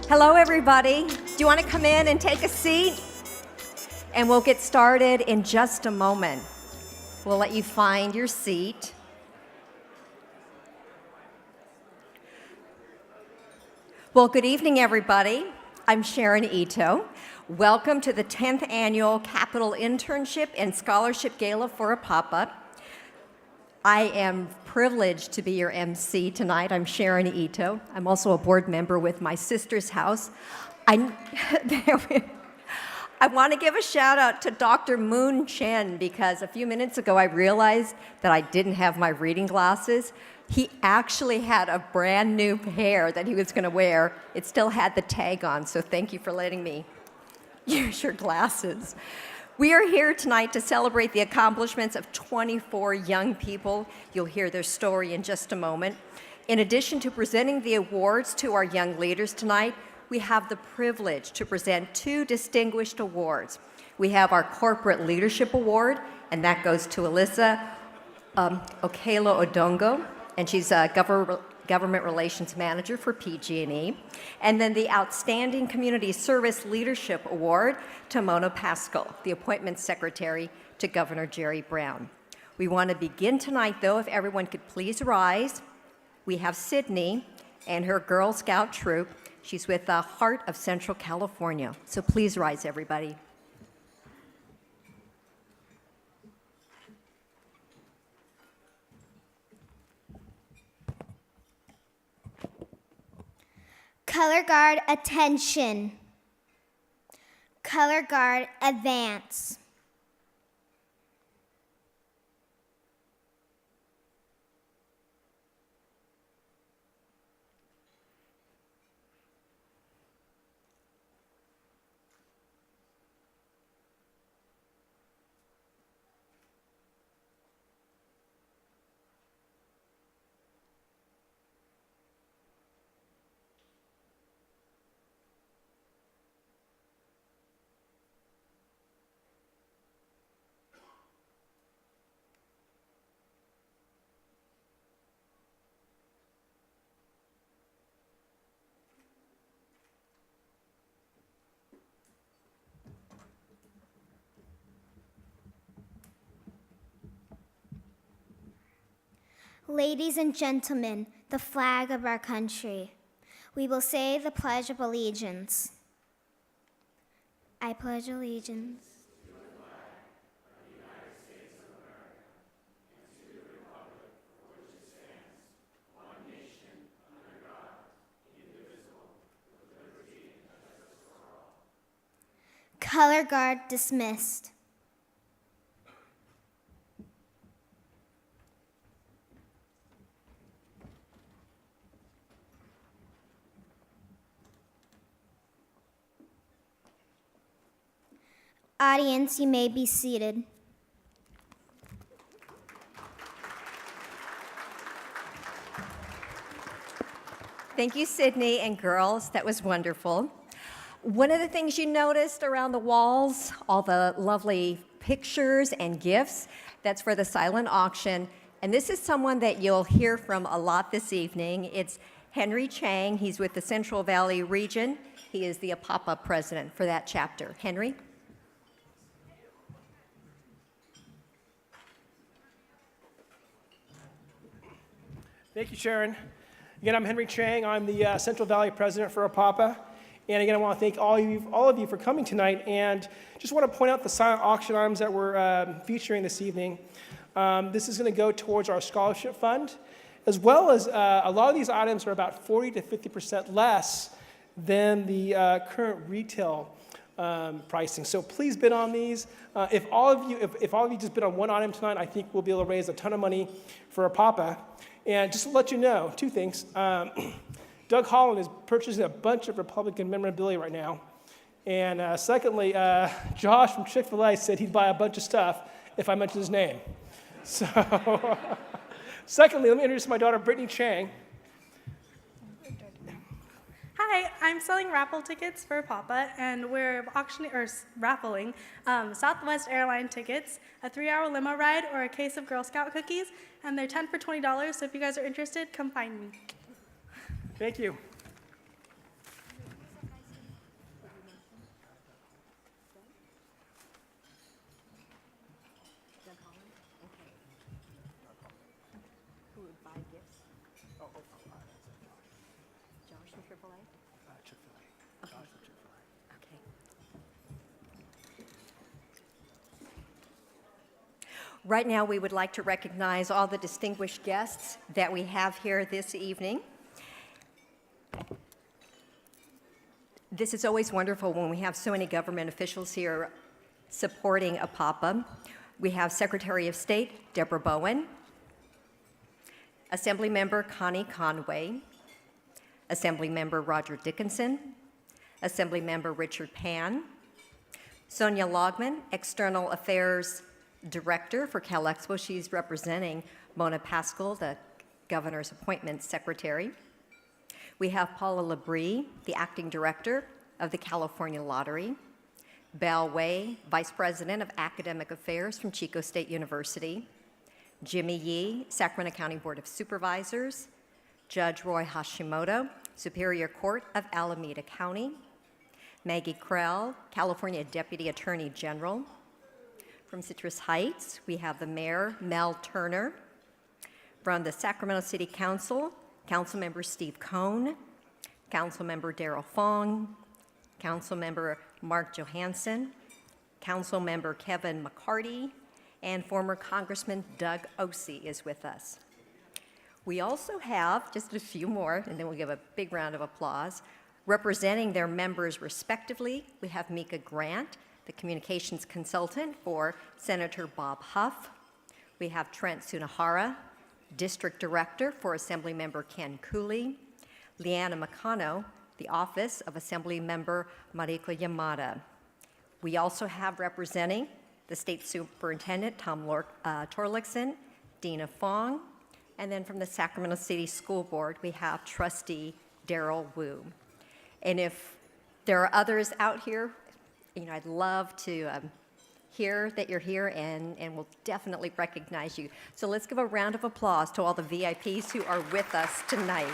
Hello, everybody. Do you want to come in and take a seat? And we'll get started in just a moment. We'll let you find your seat. Well, good evening, everybody. I'm Sharon Ito. Welcome to the 10th Annual Capital Internship and Scholarship Gala for APAPA. I am privileged to be your MC tonight. I'm Sharon Ito. I'm also a board member with my sister's house. I want to give a shout out to Dr. Moon Chen because a few minutes ago I realized that I didn't have my reading glasses. He actually had a brand new pair that he was going to wear. It still had the tag on, so thank you for letting me use your glasses. We are here tonight to celebrate the accomplishments of 24 young people. You'll hear their story in just a moment. In addition to presenting the awards to our young leaders tonight, we have the privilege to present two distinguished awards. We have our Corporate Leadership Award, and that goes to Alyssa Okelo-Odongo, and she's a Government Relations Manager for PG&E. And then the Outstanding Community Service Leadership Award to Mona Pascal, the Appointments Secretary to Governor Jerry Brown. We want to begin tonight, though, if everyone could please rise. We have Sydney and her Girl Scout troop. She's with the Heart of Central California. So please rise, everybody. Color guard, attention. Color guard, advance. Ladies and gentlemen, the flag of our country. We will say the Pledge of Allegiance. I pledge allegiance to the flag of the United States of America and to the republic for which it stands, one nation, under God, indivisible, with liberty and justice for all. Color guard dismissed. Audience, you may be seated. Thank you, Sydney and girls. That was wonderful. One of the things you noticed around the walls, all the lovely pictures and gifts, that's for the silent auction. And this is someone that you'll hear from a lot this evening. It's Henry Chang. He's with the Central Valley region. He is the APAPA president for that chapter. Henry? Thank you, Sharon. Again, I'm Henry Chang. I'm the Central Valley president for APAPA. And again, I want to thank all of you for coming tonight. And just want to point out the silent auction items that we're featuring this evening. This is going to go towards our scholarship fund, as well as a lot of these items are about 40 to 50% less than the current retail pricing. So please bid on these. If all of you just bid on one item tonight, I think we'll be able to raise a ton of money for APAPA. And just to let you know, two things. Doug Holland is purchasing a bunch of Republican memorabilia right now. And secondly, Josh from Chick-fil-A said he'd buy a bunch of stuff if I mentioned his name. So, secondly, let me introduce my daughter, Brittany Chang. Hi, I'm selling raffle tickets for APAPA, and we're raffling Southwest Airline tickets, a 3-hour limo ride, or a case of Girl Scout cookies, and they're 10 for $20, so if you guys are interested, come find me. Thank you. Right now, we would like to recognize all the distinguished guests that we have here this evening. This is always wonderful when we have so many government officials here supporting APAPA. We have Secretary of State Deborah Bowen, Assemblymember Connie Conway, Assemblymember Roger Dickinson, Assemblymember Richard Pan, Sonia Logman, External Affairs Director for CalExpo. She's representing Mona Pascal, the Governor's Appointments Secretary. We have Paula Labrie, the Acting Director of the California Lottery. Bal Wei, Vice President of Academic Affairs from Chico State University. Jimmy Yee, Sacramento County Board of Supervisors. Judge Roy Hashimoto, Superior Court of Alameda County. Maggie Krell, California Deputy Attorney General. From Citrus Heights, we have the Mayor, Mel Turner. From the Sacramento City Council, Councilmember Steve Cohn, Councilmember Darrell Fong, Councilmember Mark Johansson, Councilmember Kevin McCarty, and former Congressman Doug Osee is with us. We also have just a few more, and then we'll give a big round of applause. Representing their members respectively, we have Mika Grant, the communications consultant for Senator Bob Huff. We have Trent Sunahara, District Director for Assemblymember Ken Cooley. Leanna Makano, the Office of Assemblymember Mariko Yamada. We also have representing the State Superintendent Tom Torlakson, Dina Fong, and then from the Sacramento City School Board, we have Trustee Daryl Wu. And if there are others out here, I'd love to hear that you're here, and we'll definitely recognize you. So let's give a round of applause to all the VIPs who are with us tonight.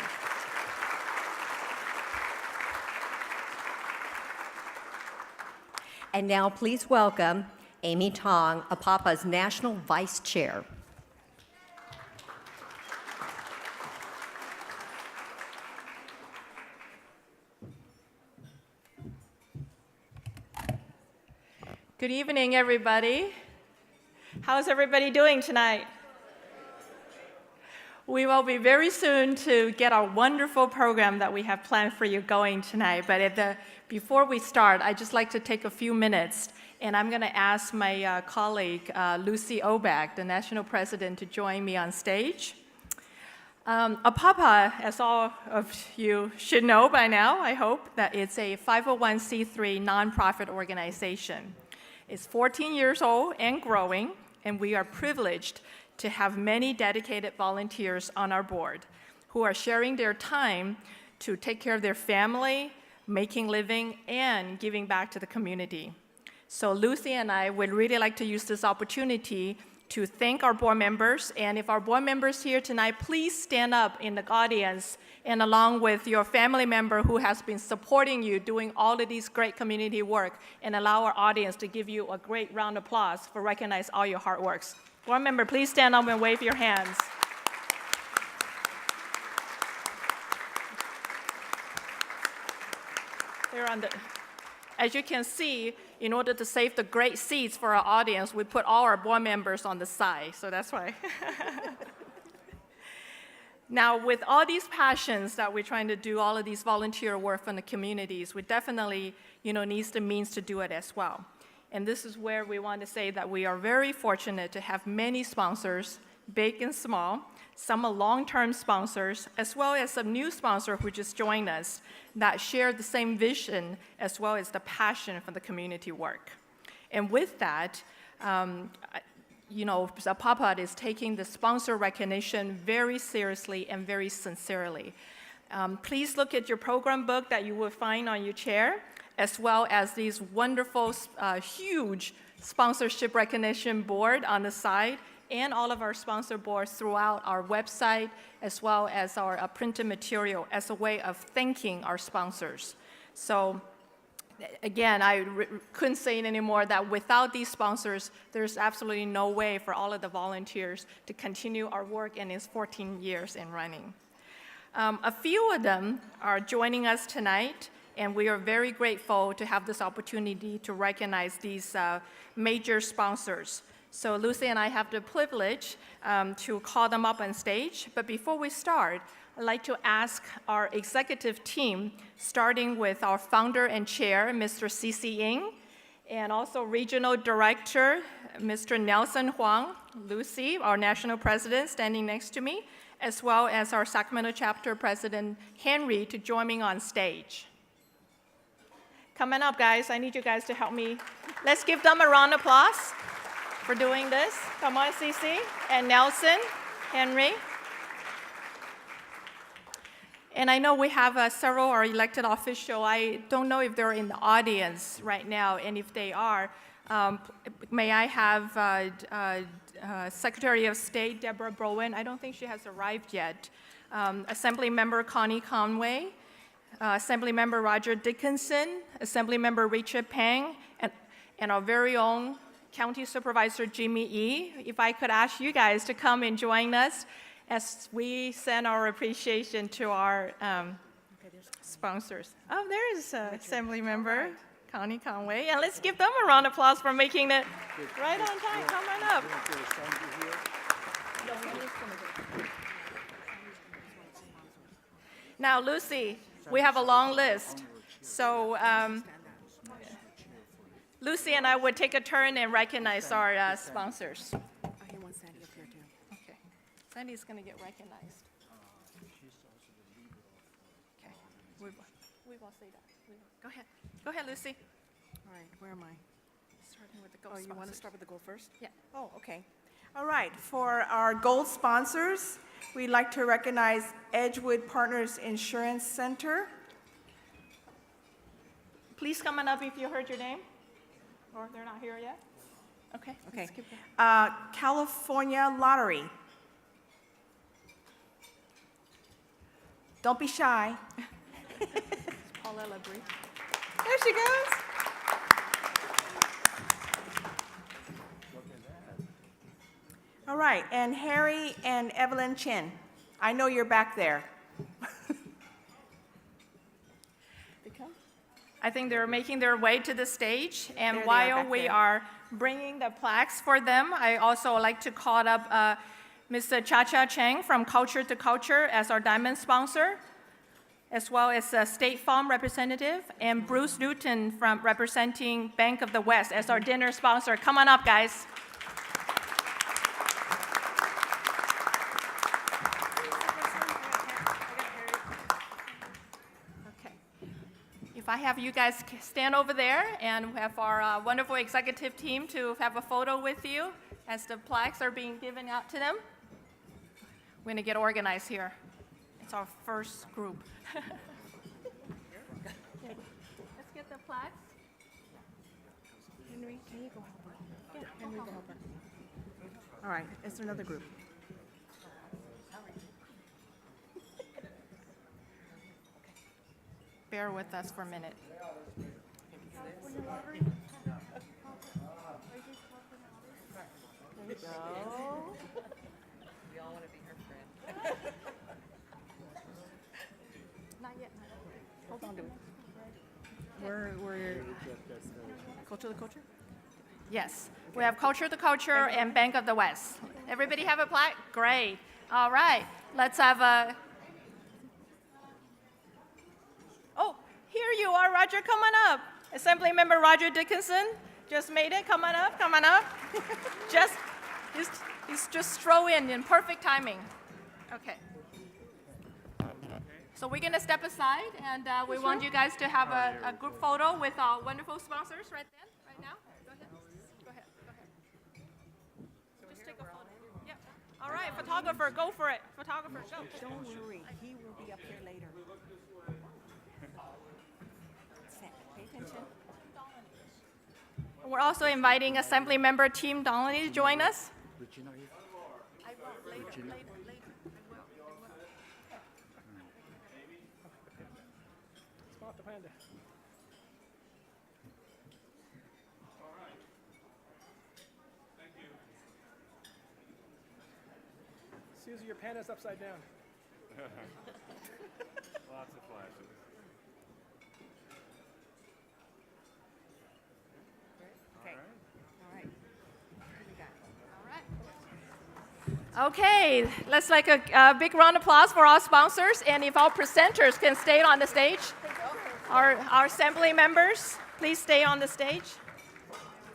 And now please welcome Amy Tong, APAPA's National Vice Chair. Good evening, everybody. How's everybody doing tonight? We will be very soon to get our wonderful program that we have planned for you going tonight. But before we start, I'd just like to take a few minutes, and I'm going to ask my colleague, Lucy Obag, the National President, to join me on stage. APAPA, as all of you should know by now, I hope, that it's a 501c3 nonprofit organization. It's 14 years old and growing, and we are privileged to have many dedicated volunteers on our board who are sharing their time to take care of their family, making living, and giving back to the community. So Lucy and I would really like to use this opportunity to thank our board members, and if our board members here tonight, please stand up in the audience and along with your family member who has been supporting you doing all of these great community work, and allow our audience to give you a great round of applause for recognize all your hard works. Board member, please stand up and wave your hands. They're on the, as you can see, in order to save the great seats for our audience, we put all our board members on the side, so that's why. Now, with all these passions that we're trying to do, all of these volunteer work in the communities, we definitely, needs the means to do it as well. And this is where we want to say that we are very fortunate to have many sponsors, big and small, some are long-term sponsors, as well as some new sponsors who just joined us that share the same vision as well as the passion for the community work. And with that, APAPA is taking the sponsor recognition very seriously and very sincerely. Please look at your program book that you will find on your chair, as well as these wonderful, huge sponsorship recognition board on the side, and all of our sponsor boards throughout our website, as well as our printed material as a way of thanking our sponsors. So again, I couldn't say it anymore that without these sponsors, there's absolutely no way for all of the volunteers to continue our work in its 14 years in running. A few of them are joining us tonight, and we are very grateful to have this opportunity to recognize these major sponsors. So Lucy and I have the privilege to call them up on stage. But before we start, I'd like to ask our executive team, starting with our founder and chair, Mr. C.C. Ng, and also regional director, Mr. Nelson Huang, Lucy, our national president, standing next to me, as well as our Sacramento chapter president, Henry, to join me on stage. Coming up, guys, I need you guys to help me. Let's give them a round of applause for doing this. Come on, CC, and Nelson, Henry. And I know we have several our elected officials. I don't know if they're in the audience right now, and if they are, may I have Secretary of State Deborah Bowen? I don't think she has arrived yet. Assembly Member Connie Conway, Assembly Member Roger Dickinson, Assembly Member Richard Pang, and our very own County Supervisor Jimmy E. If I could ask you guys to come and join us as we send our appreciation to our sponsors. Oh, there's Assembly Member Connie Conway. And let's give them a round of applause for making it right on time. Come on up. Now, Lucy, we have a long list. So Lucy and I would take a turn and recognize our sponsors. I want Sandy up here too. Okay. Sandy's going to get recognized. Okay. We will say that. Go ahead. Go ahead, Lucy. All right, where am I? Starting with the gold Oh, you want to sponsors. start with the gold first? Yeah. Oh, okay. All right, for our gold sponsors, we'd like to recognize Edgewood Partners Insurance Center. Please come on up if you heard your name. Or they're not here yet. Okay. Okay. Let's keep going. California Lottery. Don't be shy. Paula Labrie. There she goes. All right, and Harry and Evelyn Chin. I know you're back there. I think they're making their way to the stage. And There they are while back we there. are bringing the plaques for them, I also like to call up Mr. Cha-Cha Chang from Culture to Culture as our diamond sponsor, as well as a State Farm representative, and Bruce Newton from representing Bank of the West as our dinner sponsor. Come on up, guys. Okay. If I have you guys stand over there and we have our wonderful executive team to have a photo with you as the plaques are being given out to them. We're going to get organized here. It's our first group. Let's get the plaques. Henry, can you go help her? Yeah, Henry, go help her. All right, it's another group. Bear with us for a minute. There we go. We all want to be her friend. Not yet. Hold on to it. We're Culture to Culture? Yes, we have Culture to Culture and Bank of the West. Everybody have a plaque? Great. All right, let's have a. Oh, here you are, Roger. Come on up. Assembly Member Roger Dickinson just made it. Come on up. Come on up. He's just throw in perfect timing. Okay. So we're gonna step aside, and we want you guys to have a group photo with our wonderful sponsors right now. Go ahead. Go ahead. Just take a photo. Yep. All right, photographer, go for it. Photographer, go. Don't worry, he will be up here later. Pay attention. We're also inviting Assembly Member Tim Donnelly to join us. I will later. Spot the panda. Susie, your panda's upside down. Lots of flashes. Okay. All right. What do we got? Okay, let's like a big round of applause for our sponsors. And if our presenters can stay on the stage, our assembly members, please stay on the stage,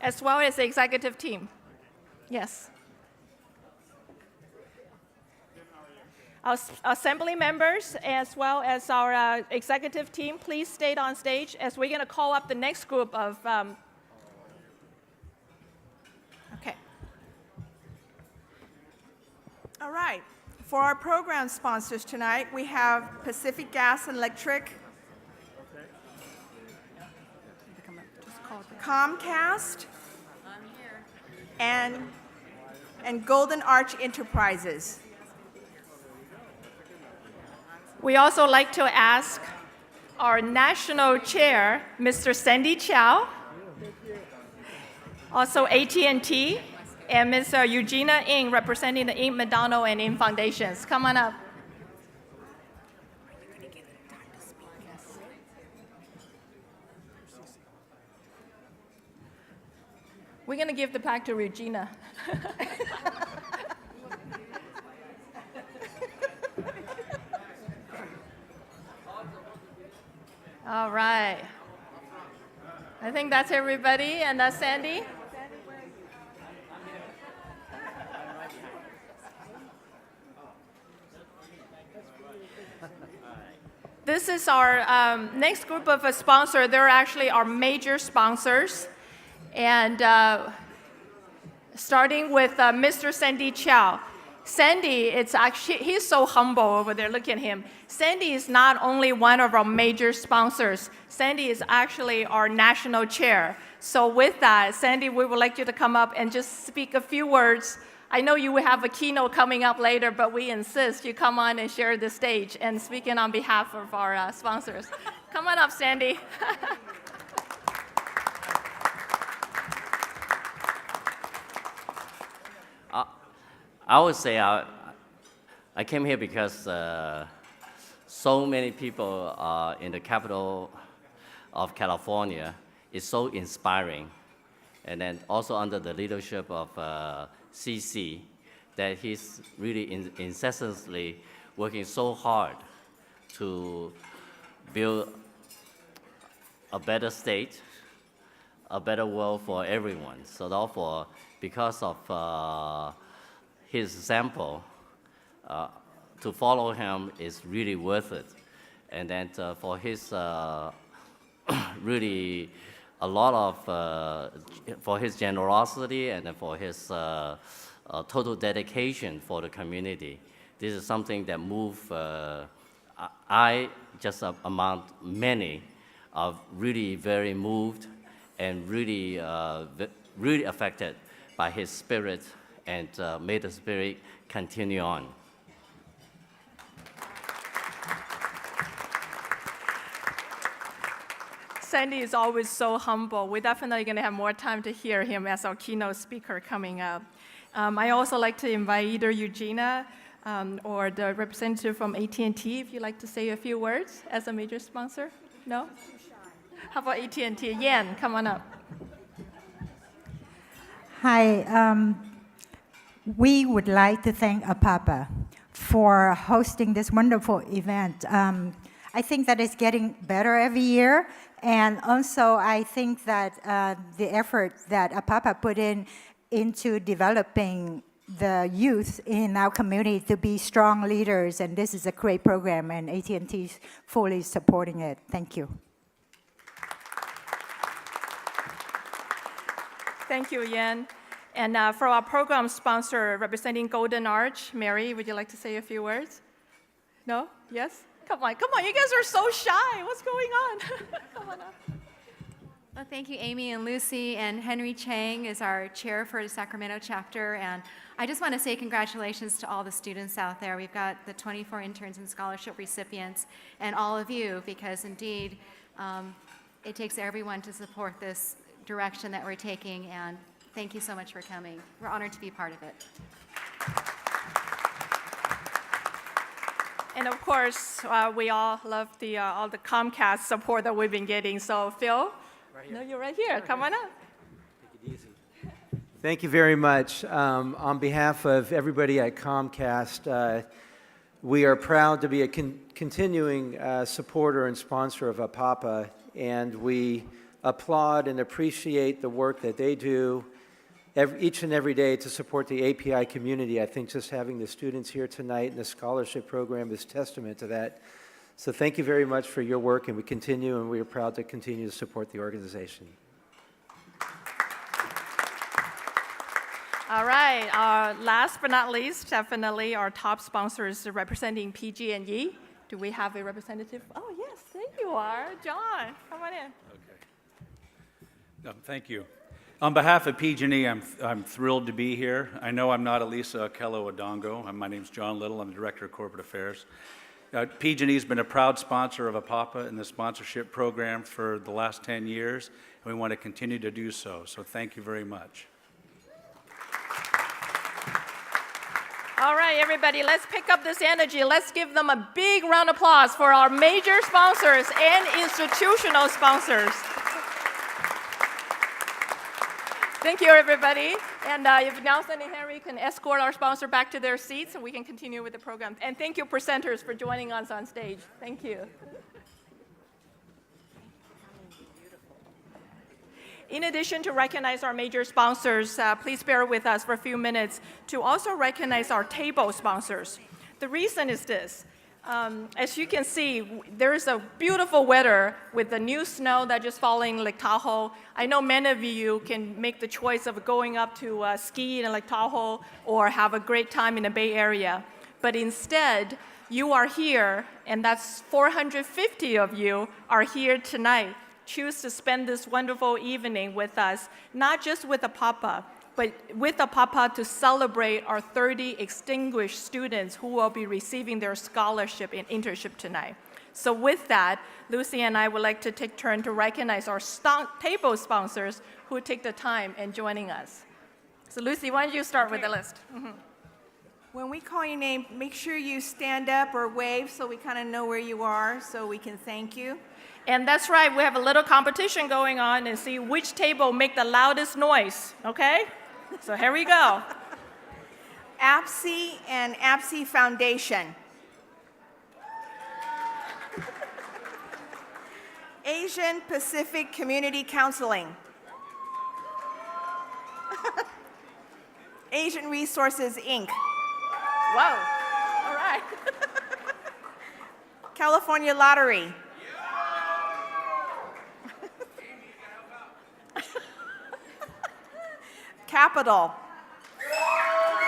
as well as the executive team. Yes. Our assembly members, as well as our executive team, please stay on stage as we're going to call up the next group of. Okay. All right. For our program sponsors tonight, we have Pacific Gas and Electric, Comcast, and Golden Arch Enterprises. We also like to ask our national chair, Mr. Sandy Chow, also AT&T, and Ms. Eugenia Ng, representing the Ng McDonald and Ng Foundations. Come on up. We're going to give the plaque to Regina. All right. I think that's everybody, and that's Sandy. This is our next group of sponsors. They're actually our major sponsors. And starting with Mr. Sandy Chow. Sandy, he's so humble over there. Look at him. Sandy is not only one of our major sponsors. Sandy is actually our national chair. So with that, Sandy, we would like you to come up and just speak a few words. I know you will have a keynote coming up later, but we insist you come on and share the stage and speaking on behalf of our sponsors. Come on up, Sandy. I would say I came here because so many people in the capital of California is so inspiring. And then also under the leadership of CC, that he's really incessantly working so hard to build a better state, a better world for everyone. So therefore, because of his example, to follow him is really worth it. And then for his really a lot of, for his generosity and then for his total dedication for the community. This is something that moved, I just among many, are really very moved and really, really affected by his spirit, and may the spirit continue on. Sandy is always so humble. We're definitely going to have more time to hear him as our keynote speaker coming up. I also like to invite either Eugenia or the representative from AT&T, if you'd like to say a few words as a major sponsor. No? How about AT&T? Yan, come on up. Hi. We would like to thank APAPA for hosting this wonderful event. I think that it's getting better every year, and also I think that the effort that APAPA put into developing the youth in our community to be strong leaders, and this is a great program, and AT&T is fully supporting it. Thank you. Thank you, Yan. And for our program sponsor representing Golden Arch, Mary, would you like to say a few words? No? Yes? Come on, you guys are so shy. What's going on? Come on up. Well, thank you, Amy and Lucy, and Henry Chang is our chair for the Sacramento chapter. And I just want to say congratulations to all the students out there. We've got the 24 interns and scholarship recipients and all of you, because indeed it takes everyone to support this direction that we're taking. And thank you so much for coming. We're honored to be part of it. And of course, we all love all the Comcast support that we've been getting. So Phil, right here. No, you're right here. Come on up. Take it easy. Thank you very much. On behalf of everybody at Comcast, we are proud to be a continuing supporter and sponsor of APAPA, and we applaud and appreciate the work that they do each and every day to support the API community. I think just having the students here tonight and the scholarship program is testament to that. So thank you very much for your work, and we are proud to continue to support the organization. All right, last but not least, definitely our top sponsors representing PG&E. Do we have a representative? Oh, yes, there you are. John, come on in. Okay. Thank you. On behalf of PG&E, I'm thrilled to be here. I know I'm not Elisa Okello-Odongo. My name's John Little. I'm the Director of Corporate Affairs. PG&E has been a proud sponsor of APAPA and the sponsorship program for the last 10 years, and we want to continue to do so. So thank you very much. All right, everybody, let's pick up this energy. Let's give them a big round of applause for our major sponsors and institutional sponsors. Thank you, everybody. And if Nelson and Henry can escort our sponsor back to their seats, and we can continue with the program. And thank you, presenters, for joining us on stage. Thank you. In addition to recognize our major sponsors, please bear with us for a few minutes to also recognize our table sponsors. The reason is this. As you can see, there is a beautiful weather with the new snow that just falling in Lake Tahoe. I know many of you can make the choice of going up to ski in Lake Tahoe or have a great time in the Bay Area. But instead, you are here, and that's 450 of you are here tonight. Choose to spend this wonderful evening with us, not just with APAPA, but with APAPA to celebrate our 30 extinguished students who will be receiving their scholarship and internship tonight. So with that, Lucy and I would like to take turn to recognize our table sponsors who take the time in joining us. So Lucy, why don't you start with the list? Mm-hmm. When we call your name, make sure you stand up or wave so we kind of know where you are so we can thank you. And that's right, we have a little competition going on and see which table make the loudest noise, okay? So here we go. APSI and APSI Foundation. Asian Pacific Community Counseling. Asian Resources, Inc. Whoa, all right. California Lottery. Capital. All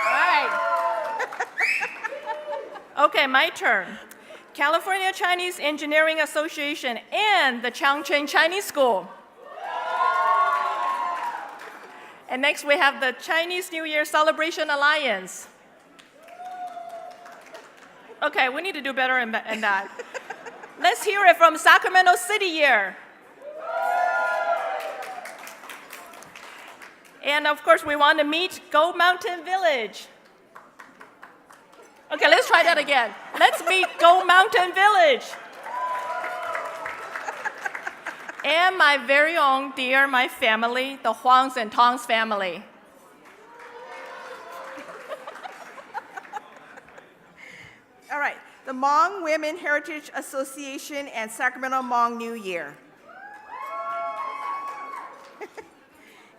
right. Okay, my turn. California Chinese Engineering Association and the Changchun Chinese School. And next we have the Chinese New Year Celebration Alliance. Okay, we need to do better in that. Let's hear it from Sacramento City Year. And of course, we want to meet Gold Mountain Village. Okay, let's try that again. Let's meet Gold Mountain Village. And my very own, dear, my family, the Huangs and Tongs family. All right, the Hmong Women Heritage Association and Sacramento Hmong New Year.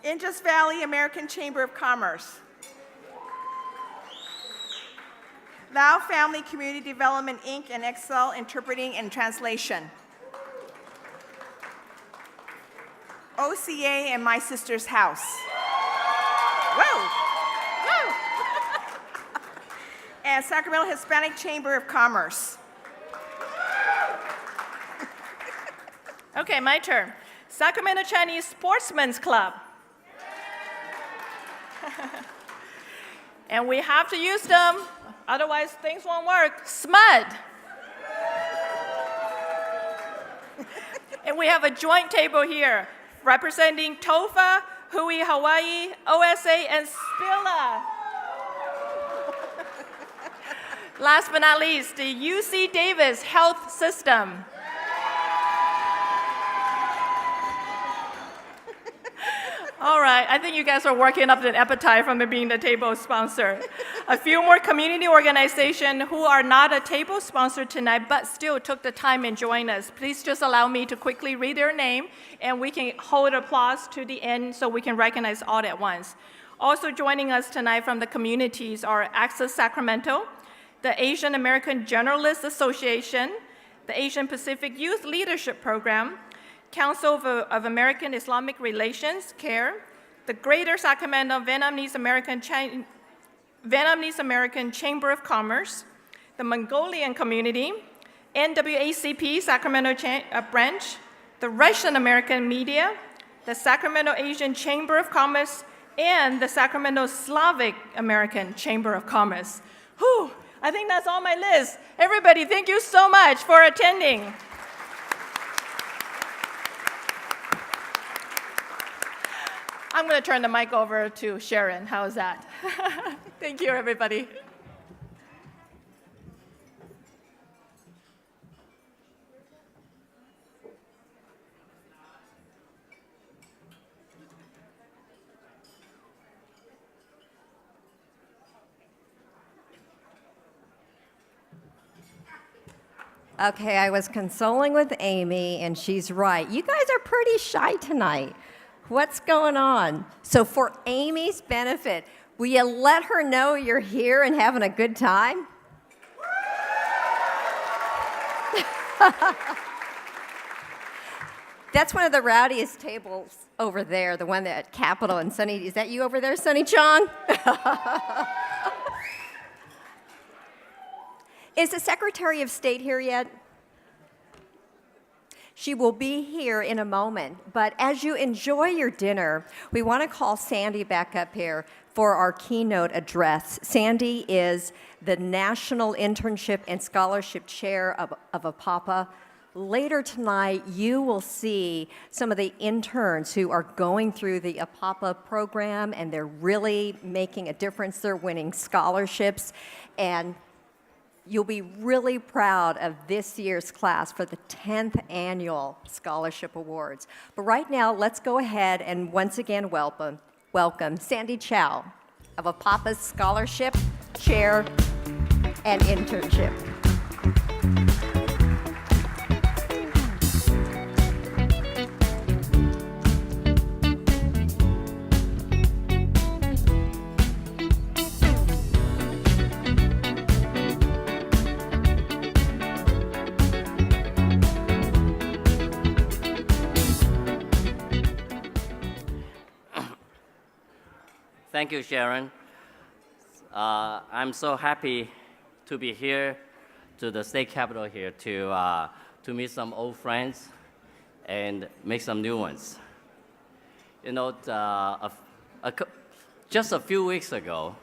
Indus Valley American Chamber of Commerce. Lao Family Community Development, Inc. and Excel Interpreting and Translation. OCA and My Sister's House. Whoa! Whoa! And Sacramento Hispanic Chamber of Commerce. Okay, my turn. Sacramento Chinese Sportsmen's Club. And we have to use them, otherwise things won't work. SMUD. And we have a joint table here representing TOFA, Hui Hawaii, OSA, and SPILA. Last but not least, the UC Davis Health System. All right, I think you guys are working up an appetite from being the table sponsor. A few more community organizations who are not a table sponsor tonight, but still took the time and joined us. Please just allow me to quickly read their name, and we can hold applause to the end so we can recognize all at once. Also joining us tonight from the communities are Access Sacramento, the Asian American Journalists Association, the Asian Pacific Youth Leadership Program, Council of American Islamic Relations, CARE, the Greater Sacramento Vietnamese American Chamber of Commerce, the Mongolian Community, NAACP Sacramento Branch, the Russian American Media, the Sacramento Asian Chamber of Commerce, and the Sacramento Slavic American Chamber of Commerce. Whew, I think that's on my list. Everybody, thank you so much for attending. I'm going to turn the mic over to Sharon. How's that? Thank you, everybody. Okay, I was consoling with Amy, and she's right. You guys are pretty shy tonight. What's going on? So for Amy's benefit, will you let her know you're here and having a good time? That's one of the rowdiest tables over there, the one at Capitol and Sunny. Is that you over there, Sunny Chong? Is the Secretary of State here yet? She will be here in a moment, but as you enjoy your dinner, we want to call Sandy back up here for our keynote address. Sandy is the National Internship and Scholarship Chair of APAPA. Later tonight, you will see some of the interns who are going through the APAPA program, and they're really making a difference. They're winning scholarships, and you'll be really proud of this year's class for the 10th Annual Scholarship Awards. But right now, let's go ahead and once again welcome Sandy Chow of APAPA's Scholarship, Chair, and Internship. Thank you, Sharon. I'm so happy to be here to the state capitol here to meet some old friends and make some new ones. You know, just a few weeks ago,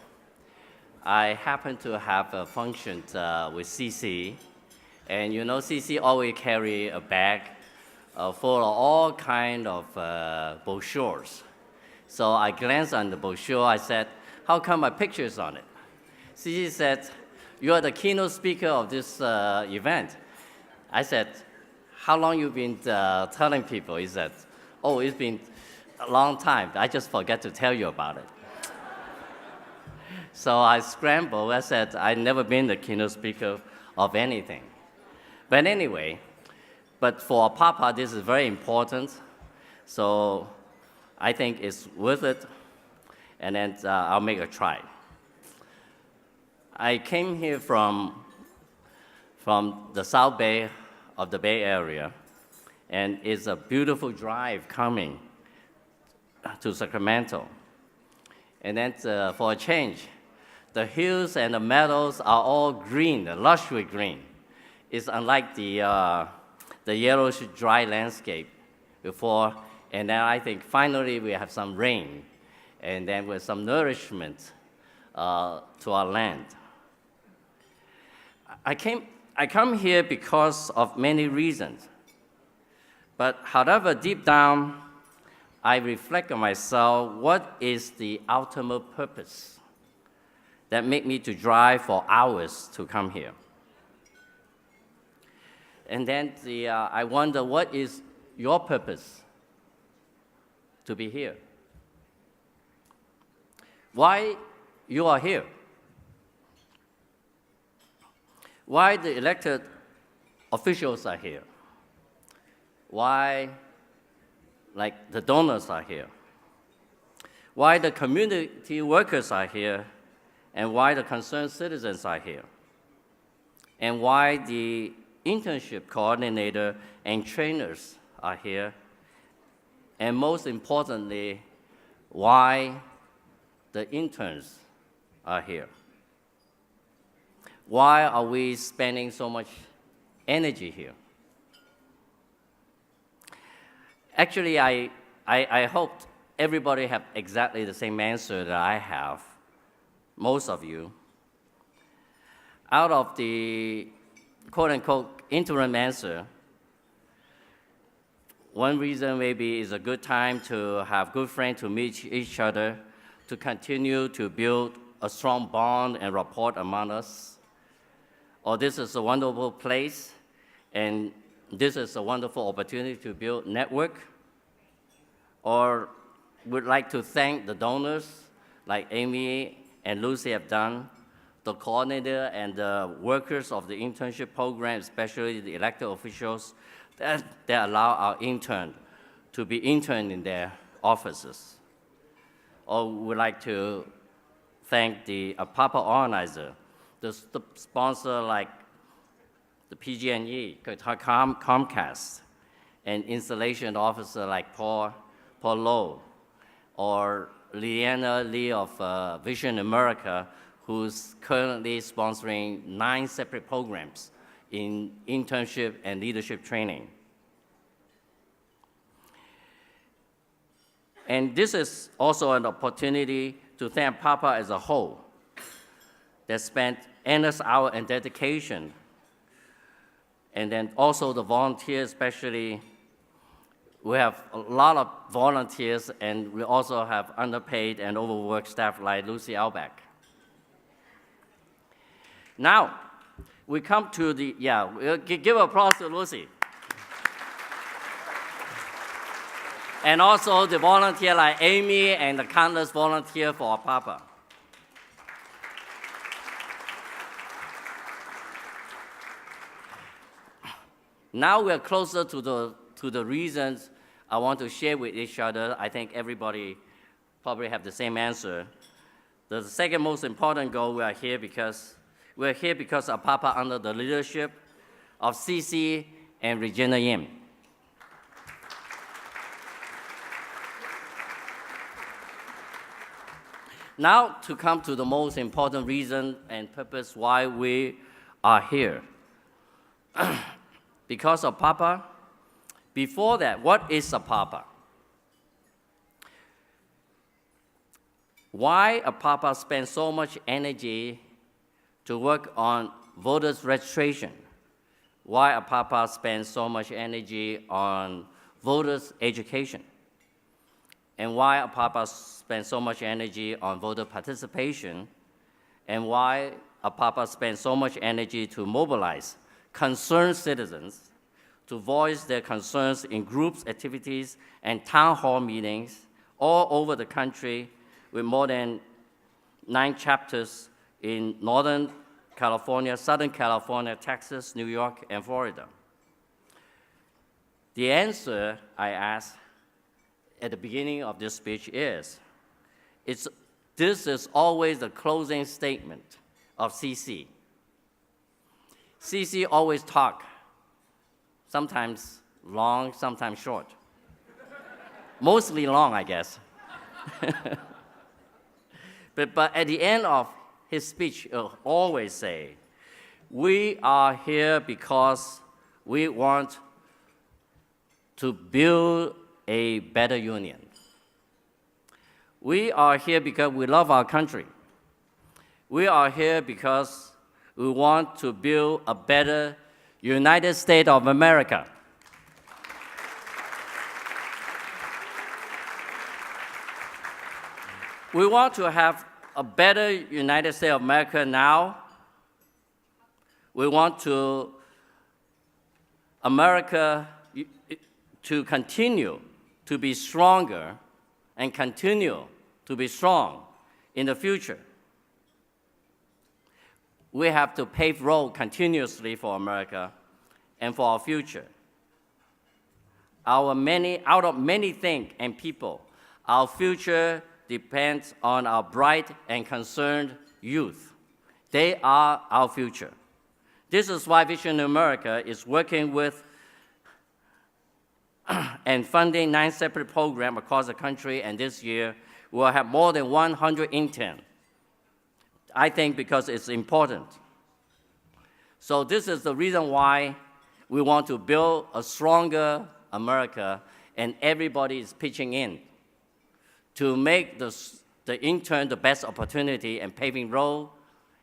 I happened to have a function with CC, and you know CC always carry a bag full of all kind of brochures. So I glanced on the brochure. I said, how come my picture is on it? CC said, you are the keynote speaker of this event. I said, how long you been telling people? He said, oh, it's been a long time. I just forgot to tell you about it. So I scrambled. I said, I've never been the keynote speaker of anything. But anyway, but for APAPA, this is very important. So I think it's worth it, and then I'll make a try. I came here from the South Bay of the Bay Area, and it's a beautiful drive coming to Sacramento. And then for a change, the hills and the meadows are all green, the luxury green. It's unlike the yellowish dry landscape before. And then I think finally we have some rain, and then with some nourishment to our land. I come here because of many reasons. But however, deep down, I reflect on myself, what is the ultimate purpose that make me to drive for hours to come here? And then I wonder, what is your purpose to be here? why you are here, why the elected officials are here, why like the donors are here, why the community workers are here, and why the concerned citizens are here, and why the internship coordinator and trainers are here, and most importantly, why the interns are here. Why are we spending so much energy here? Actually, I hoped everybody have exactly the same answer that I have, most of you. Out of the quote-unquote interim answer, one reason maybe is a good time to have good friends to meet each other, to continue to build a strong bond and rapport among us. Or this is a wonderful place, and this is a wonderful opportunity to build network. Or would like to thank the donors, like Amy and Lucy have done, the coordinator and the workers of the internship program, especially the elected officials, that allow our intern to be intern in their offices. Or we would like to thank the APAPA organizer, the sponsor like the PG&E, Comcast, and installation officer like Paul Lowe, or Leanna Lee of Vision America, who's currently sponsoring 9 separate programs in internship and leadership training. And this is also an opportunity to thank APAPA as a whole that spent endless hours and dedication, and then also the volunteers, especially. We have a lot of volunteers, and we also have underpaid and overworked staff like Lucy Albeck. Now, we come to the, we'll give applause to Lucy. And also the volunteer like Amy and the countless volunteer for APAPA. Now we're closer to the reasons I want to share with each other. I think everybody probably have the same answer. The second most important goal, we're here because APAPA under the leadership of CC and Regina Yim. Now to come to the most important reason and purpose why we are here. Because of APAPA. Before that, what is APAPA? Why APAPA spends so much energy to work on voters registration? Why APAPA spends so much energy on voters education? And why APAPA spends so much energy on voter participation? And why APAPA spends so much energy to mobilize concerned citizens to voice their concerns in groups, activities, and town hall meetings all over the country, with more than 9 chapters in Northern California, Southern California, Texas, New York, and Florida. The answer I asked at the beginning of this speech is, this is always the closing statement of CC. CC always talk, sometimes long, sometimes short. Mostly long, I guess. But at the end of his speech, he'll always say, we are here because we want to build a better union. We are here because we love our country. We are here because we want to build a better United States of America. We want to have a better United States of America now. We want America to continue to be stronger and continue to be strong in the future, we have to pave road continuously for America and for our future. Out of many things and people, our future depends on our bright and concerned youth. They are our future. This is why Vision America is working with and funding 9 separate programs across the country, and this year we'll have more than 100 interns. I think because it's important. So this is the reason why we want to build a stronger America, and everybody is pitching in to make the intern the best opportunity and paving road.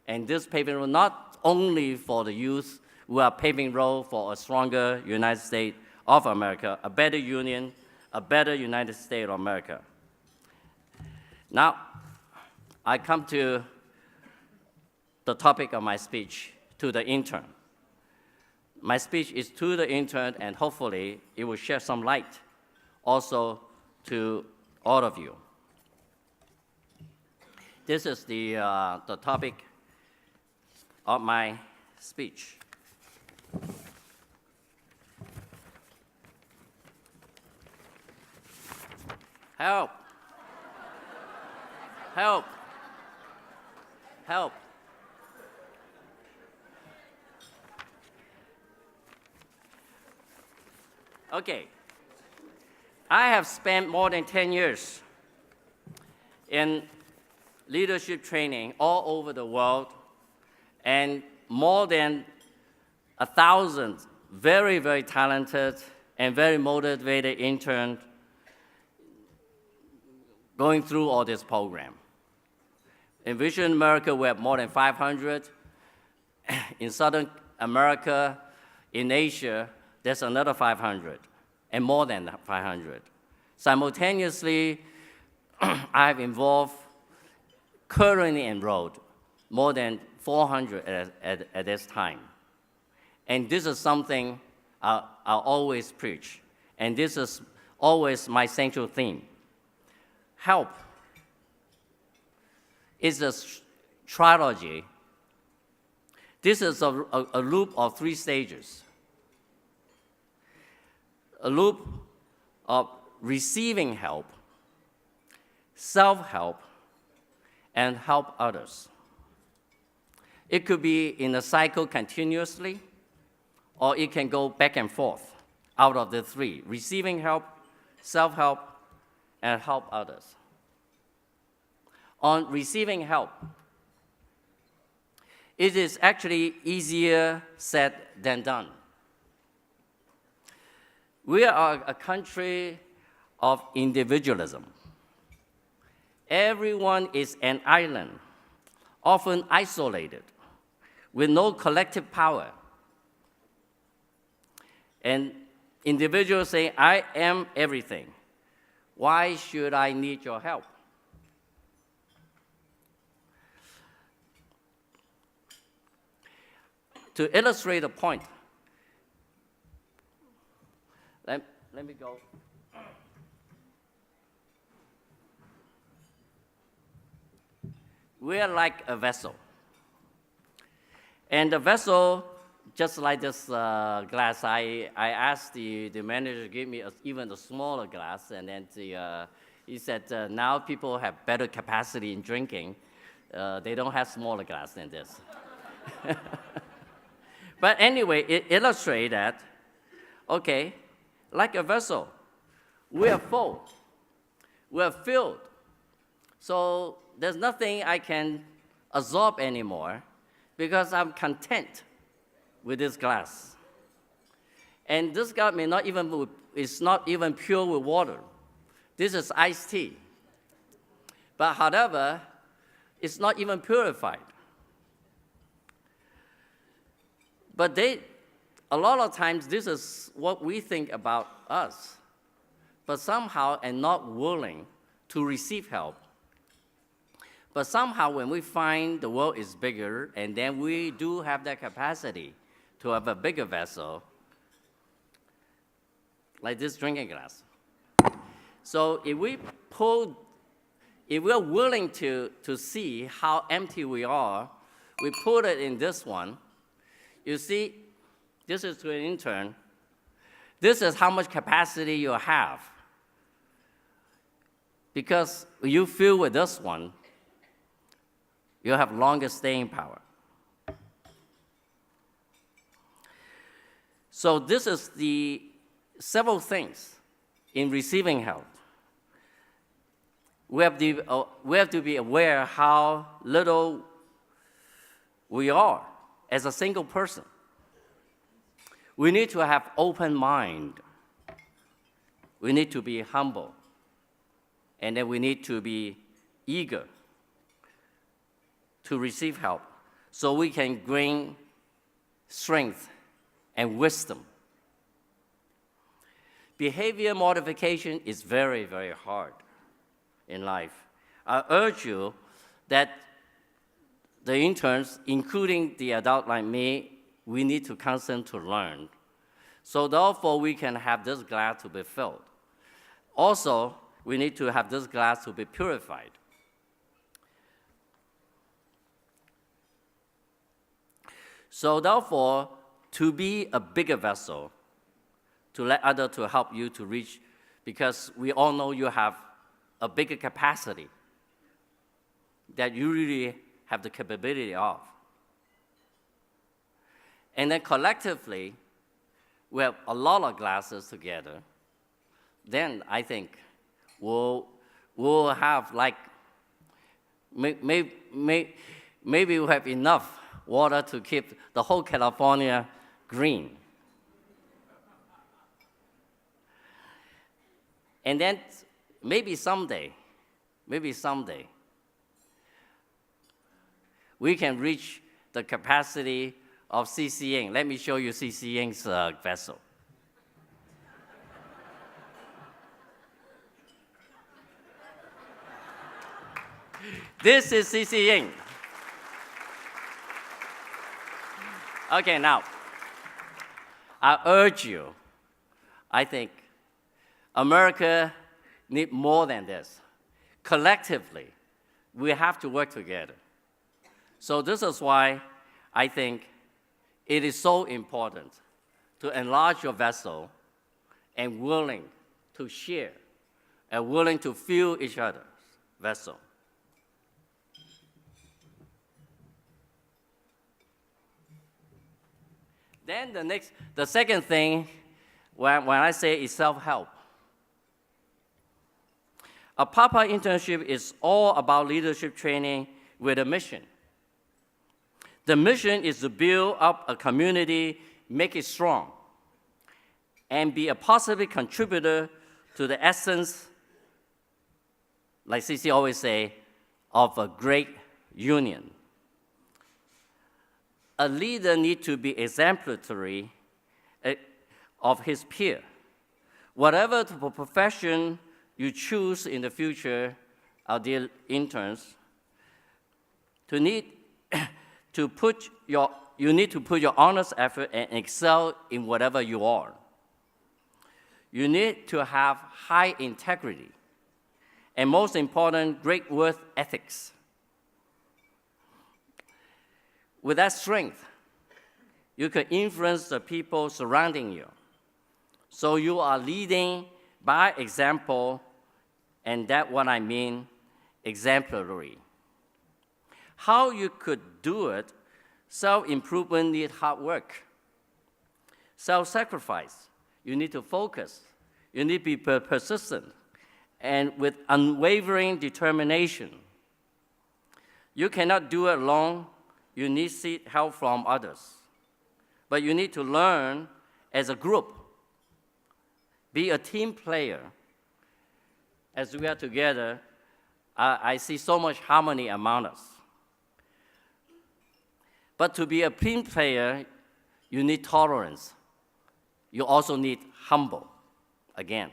And this paving road not only for the youth, we are paving road for a stronger United States of America, a better union, a better United States of America. Now, I come to the topic of my speech, to the intern. My speech is to the intern, and hopefully it will shed some light also to all of you. This is the topic of my speech. Help! Help! Help! Okay. I have spent more than 10 years in leadership training all over the world, and more than 1,000 very, very talented and very motivated interns going through all this program. In Vision America, we have more than 500. In Southern America, in Asia, there's another 500, and more than 500. Simultaneously, I have involved, currently enrolled, more than 400 at this time. And this is something I'll always preach, and this is always my central theme. Help is a trilogy. This is a loop of 3 stages. A loop of receiving help, self-help, and help others. It could be in a cycle continuously, or it can go back and forth out of the 3, receiving help, self-help, and help others. On receiving help, it is actually easier said than done. We are a country of individualism. Everyone is an island, often isolated, with no collective power. And individuals say, I am everything. Why should I need your help? To illustrate the point, let me go. We are like a vessel. And the vessel, just like this glass, I asked the manager to give me even a smaller glass, and then he said, now people have better capacity in drinking. They don't have smaller glass than this. But anyway, it illustrates that, okay, like a vessel, we are full, we are filled. So there's nothing I can absorb anymore because I'm content with this glass. And this glass is not even pure with water. This is iced tea. But however, it's not even purified. But a lot of times, this is what we think about us, but somehow are not willing to receive help. But somehow, when we find the world is bigger, and then we do have that capacity to have a bigger vessel, like this drinking glass. So if we pull if we're willing to see how empty we are, we put it in this one. You see, this is to an intern. This is how much capacity you have. Because you fill with this one, you have longer staying power. So this is the several things in receiving help. We have to be aware how little we are as a single person. We need to have open mind. We need to be humble. And then we need to be eager to receive help so we can gain strength and wisdom. Behavior modification is very, very hard in life. I urge you that the interns, including the adult like me, we need to constantly to learn. So therefore, we can have this glass to be filled. Also, we need to have this glass to be purified. So therefore, to be a bigger vessel, to let others to help you to reach, because we all know you have a bigger capacity that you really have the capability of. And then collectively, we have a lot of glasses together. Then I think we'll have like, maybe we'll have enough water to keep the whole California green. And then maybe someday, we can reach the capacity of CCing. Let me show you CCing's vessel. This is CCing. Okay, now, I urge you, I think America needs more than this. Collectively, we have to work together. So this is why I think it is so important to enlarge your vessel and willing to share and willing to fill each other's vessel. Then the second thing, when I say is self-help. APAPA internship is all about leadership training with a mission. The mission is to build up a community, make it strong, and be a positive contributor to the essence, like CC always say, of a great union. A leader needs to be exemplary of his peer. Whatever the profession you choose in the future, our dear interns, you need to put your honest effort and excel in whatever you are. You need to have high integrity, and most important, great work ethics. With that strength, you can influence the people surrounding you. So you are leading by example, and that's what I mean, exemplary. How you could do it, self-improvement needs hard work. Self-sacrifice, you need to focus. You need to be persistent and with unwavering determination. You cannot do it alone. You need to seek help from others. But you need to learn as a group. Be a team player. As we are together, I see so much harmony among us. But to be a team player, you need tolerance. You also need humble, again.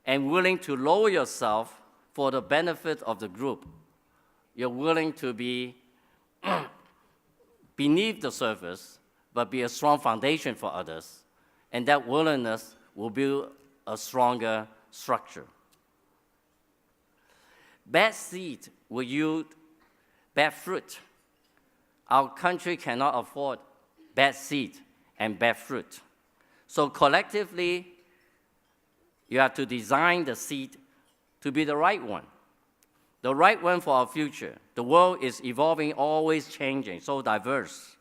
And willing to lower yourself for the benefit of the group. You're willing to be beneath the surface, but be a strong foundation for others. And that willingness will build a stronger structure. Bad seed will yield bad fruit. Our country cannot afford bad seed and bad fruit. So collectively, you have to design the seed to be the right one for our future. The world is evolving, always changing, so diverse.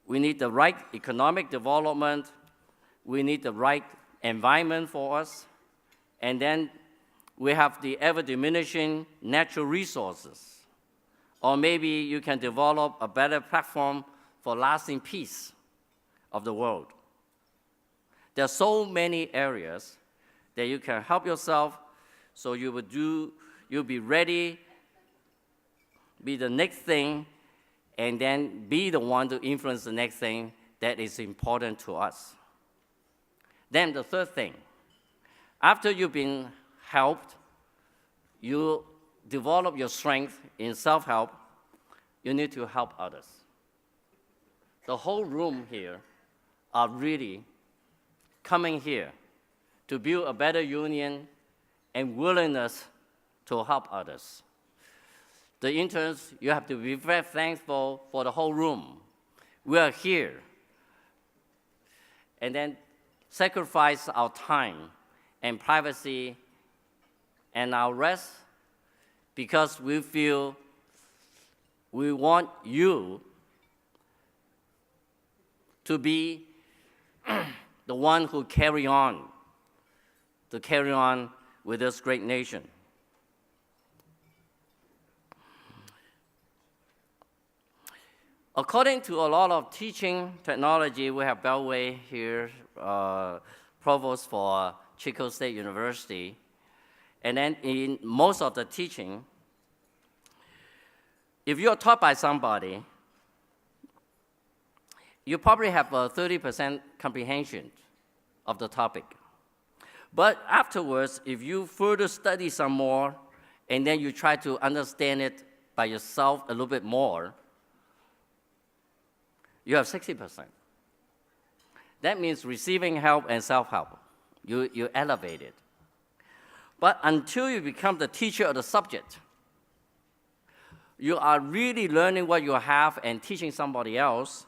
We need the right economic development, we need the right environment for us, and then we have the ever-diminishing natural resources. Or maybe you can develop a better platform for lasting peace of the world. There are so many areas that you can help yourself, so you'll be ready, be the next thing, and then be the one to influence the next thing that is important to us. Then the third thing, after you've been helped, you develop your strength in self-help, you need to help others. The whole room here are really coming here to build a better union and willingness to help others. The interns, you have to be very thankful for the whole room. We are here. And then sacrifice our time and privacy and our rest because we feel we want you to be the one who carry on with this great nation. According to a lot of teaching technology, we have Belway here, provost for Chico State University. And then in most of the teaching, if you're taught by somebody, you probably have a 30% comprehension of the topic. But afterwards, if you further study some more, and then you try to understand it by yourself a little bit more, you have 60%. That means receiving help and self-help. You elevate it. But until you become the teacher of the subject, you are really learning what you have and teaching somebody else,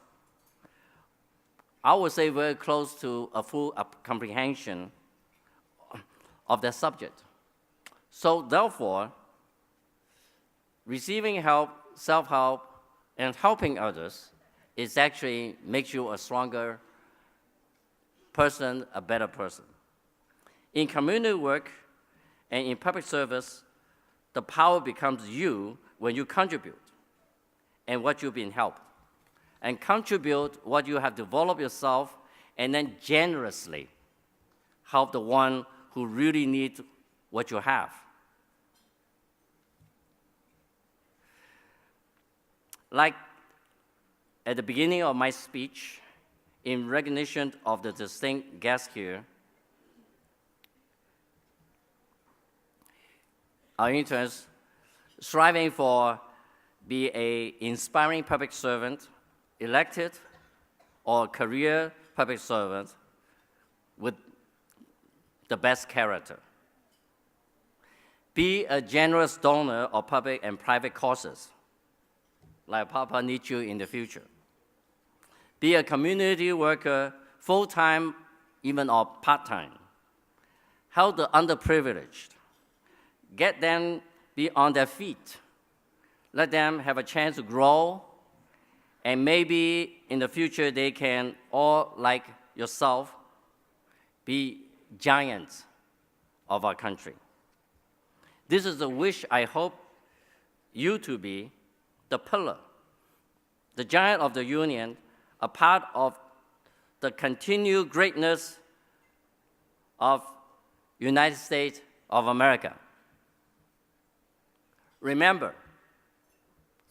I would say very close to a full comprehension of that subject. So therefore, receiving help, self-help, and helping others is actually makes you a stronger person, a better person. In community work and in public service, the power becomes you when you contribute and what you've been helped. And contribute what you have developed yourself, and then generously help the one who really needs what you have. Like at the beginning of my speech, in recognition of the distinct guests here, our interns striving for be an inspiring public servant, elected or career public servant with the best character. Be a generous donor of public and private causes, like APAPA needs you in the future. Be a community worker, full-time, even or part-time. Help the underprivileged. Get them be on their feet. Let them have a chance to grow, and maybe in the future they can all, like yourself, be giants of our country. This is the wish I hope you to be, the pillar, the giant of the union, a part of the continued greatness of United States of America. Remember,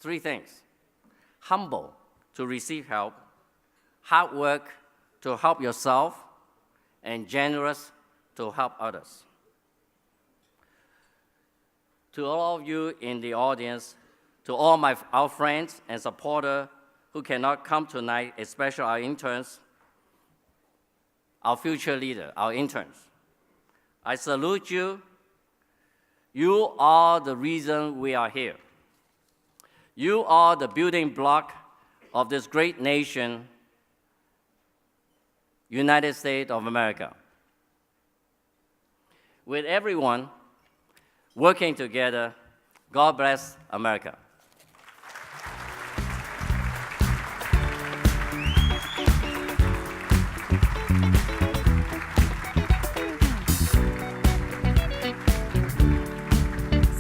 3 things: humble to receive help, hard work to help yourself, and generous to help others. To all of you in the audience, to all our friends and supporters who cannot come tonight, especially our interns, our future leader, our interns, I salute you. You are the reason we are here. You are the building block of this great nation, United States of America. With everyone working together, God bless America.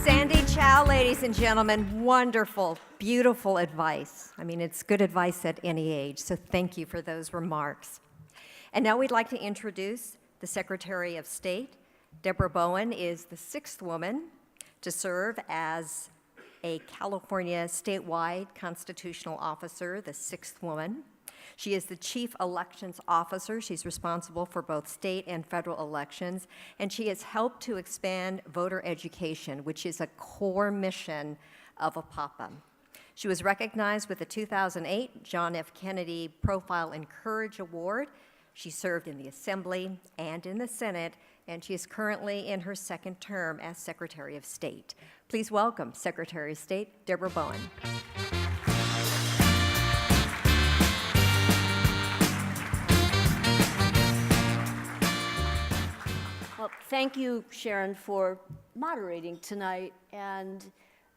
Sandy Chow, ladies and gentlemen, wonderful, beautiful advice. I mean, it's good advice at any age, so thank you for those remarks. And now we'd like to introduce the Secretary of State. Deborah Bowen is the 6th woman to serve as a California statewide constitutional officer, the 6th woman. She is the Chief Elections Officer. She's responsible for both state and federal elections, and she has helped to expand voter education, which is a core mission of APAPA. She was recognized with the 2008 John F. Kennedy Profile and Courage Award. She served in the Assembly and in the Senate, and she is currently in her 2nd term as Secretary of State. Please welcome Secretary of State Deborah Bowen. Well, thank you, Sharon, for moderating tonight. And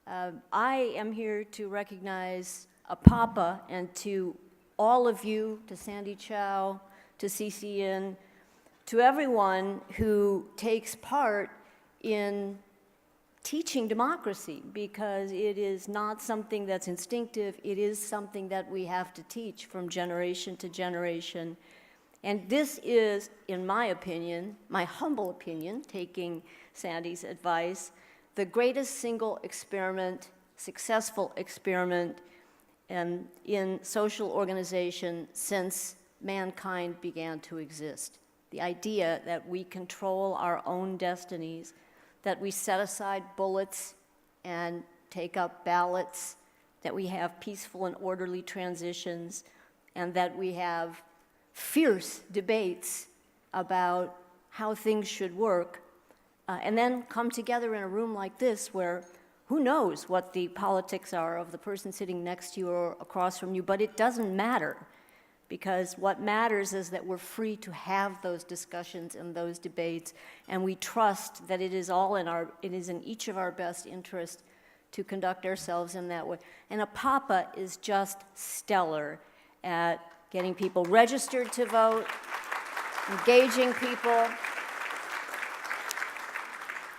I am here to recognize APAPA and to all of you, to Sandy Chow, to CCN, to everyone who takes part in teaching democracy, because it is not something that's instinctive. It is something that we have to teach from generation to generation. And this is, in my opinion, my humble opinion, taking Sandy's advice, the greatest single experiment, successful experiment in social organization since mankind began to exist. The idea that we control our own destinies, that we set aside bullets and take up ballots, that we have peaceful and orderly transitions, and that we have fierce debates about how things should work, and then come together in a room like this where who knows what the politics are of the person sitting next to you or across from you, but it doesn't matter, because what matters is that we're free to have those discussions and those debates, and we trust that it is in each of our best interest to conduct ourselves in that way. And APAPA is just stellar at getting people registered to vote, engaging people.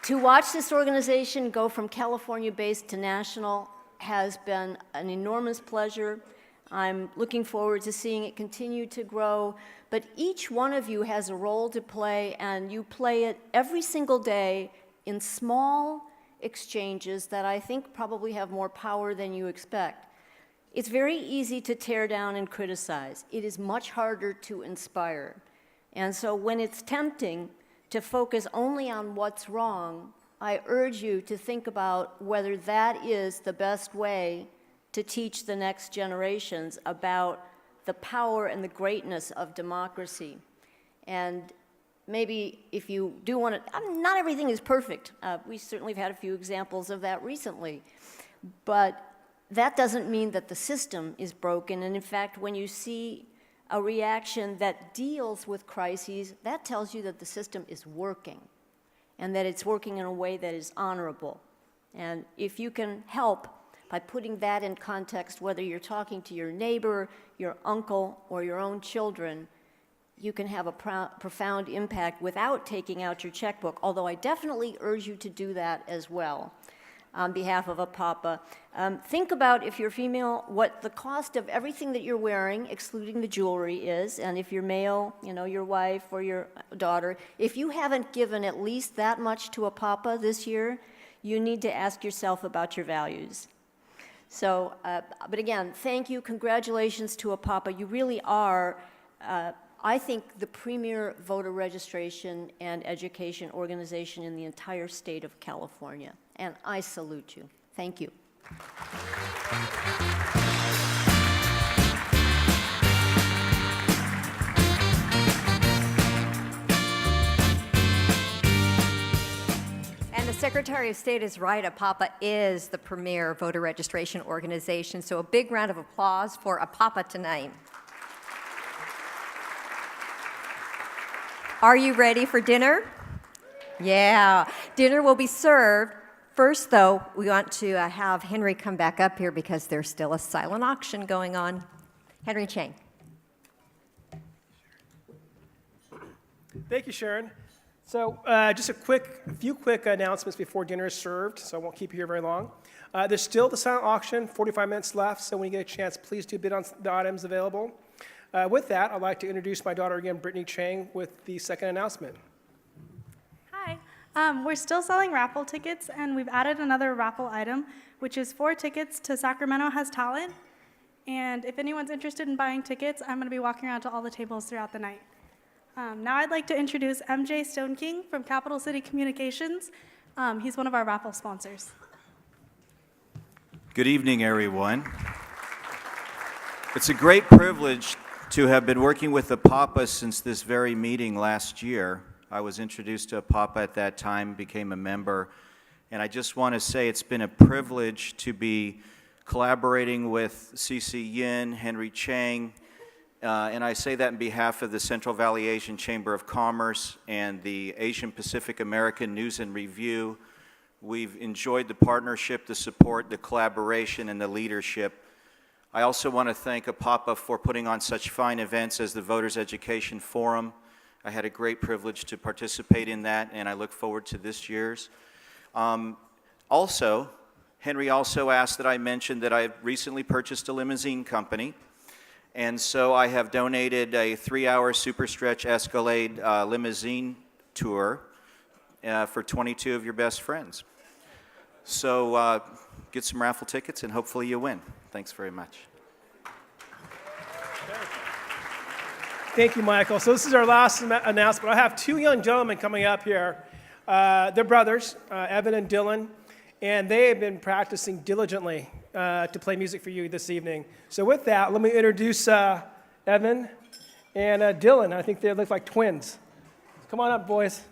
To watch this organization go from California-based to national has been an enormous pleasure. I'm looking forward to seeing it continue to grow, but each one of you has a role to play, and you play it every single day in small exchanges that I think probably have more power than you expect. It's very easy to tear down and criticize. It is much harder to inspire. And so when it's tempting to focus only on what's wrong, I urge you to think about whether that is the best way to teach the next generations about the power and the greatness of democracy. And maybe if you do want to, not everything is perfect. We certainly have had a few examples of that recently. But that doesn't mean that the system is broken. And in fact, when you see a reaction that deals with crises, that tells you that the system is working and that it's working in a way that is honorable. And if you can help by putting that in context, whether you're talking to your neighbor, your uncle, or your own children, you can have a profound impact without taking out your checkbook, although I definitely urge you to do that as well. On behalf of APAPA. Think about, if you're female, what the cost of everything that you're wearing, excluding the jewelry, is, and if you're male, your wife or your daughter, if you haven't given at least that much to APAPA this year, you need to ask yourself about your values. So, but again, thank you, congratulations to APAPA. You really are, I think, the premier voter registration and education organization in the entire state of California. And I salute you. Thank you. And the Secretary of State is right. APAPA is the premier voter registration organization, so a big round of applause for APAPA tonight. Are you ready for dinner? Yeah, dinner will be served. First, though, we want to have Henry come back up here because there's still a silent auction going on. Henry Chang. Thank you, Sharon. So just a few quick announcements before dinner is served, so I won't keep you here very long. There's still the silent auction, 45 minutes left, so when you get a chance, please do bid on the items available. With that, I'd like to introduce my daughter again, Brittany Chang, with the second announcement. Hi. We're still selling raffle tickets, and we've added another raffle item, which is 4 tickets to Sacramento Has Talent. And if anyone's interested in buying tickets, I'm going to be walking around to all the tables throughout the night. Now I'd like to introduce MJ Stone King from Capital City Communications. He's one of our raffle sponsors. Good evening, everyone. It's a great privilege to have been working with APAPA since this very meeting last year. I was introduced to APAPA at that time, became a member, and I just want to say it's been a privilege to be collaborating with CeCe Yin, Henry Chang, and I say that on behalf of the Central Valley Asian Chamber of Commerce and the Asian Pacific American News and Review. We've enjoyed the partnership, the support, the collaboration, and the leadership. I also want to thank APAPA for putting on such fine events as the Voters Education Forum. I had a great privilege to participate in that, and I look forward to this year's. Also, Henry also asked that I mention that I recently purchased a limousine company. And so I have donated a 3-hour Super Stretch Escalade limousine tour for 22 of your best friends. So get some raffle tickets and hopefully you win. Thanks very much. Thank you, Michael. So this is our last announcement. I have 2 young gentlemen coming up here. They're brothers, Evan and Dylan, and they have been practicing diligently to play music for you this evening. So with that, let me introduce Evan and Dylan. I think they look like twins. Come on up, boys.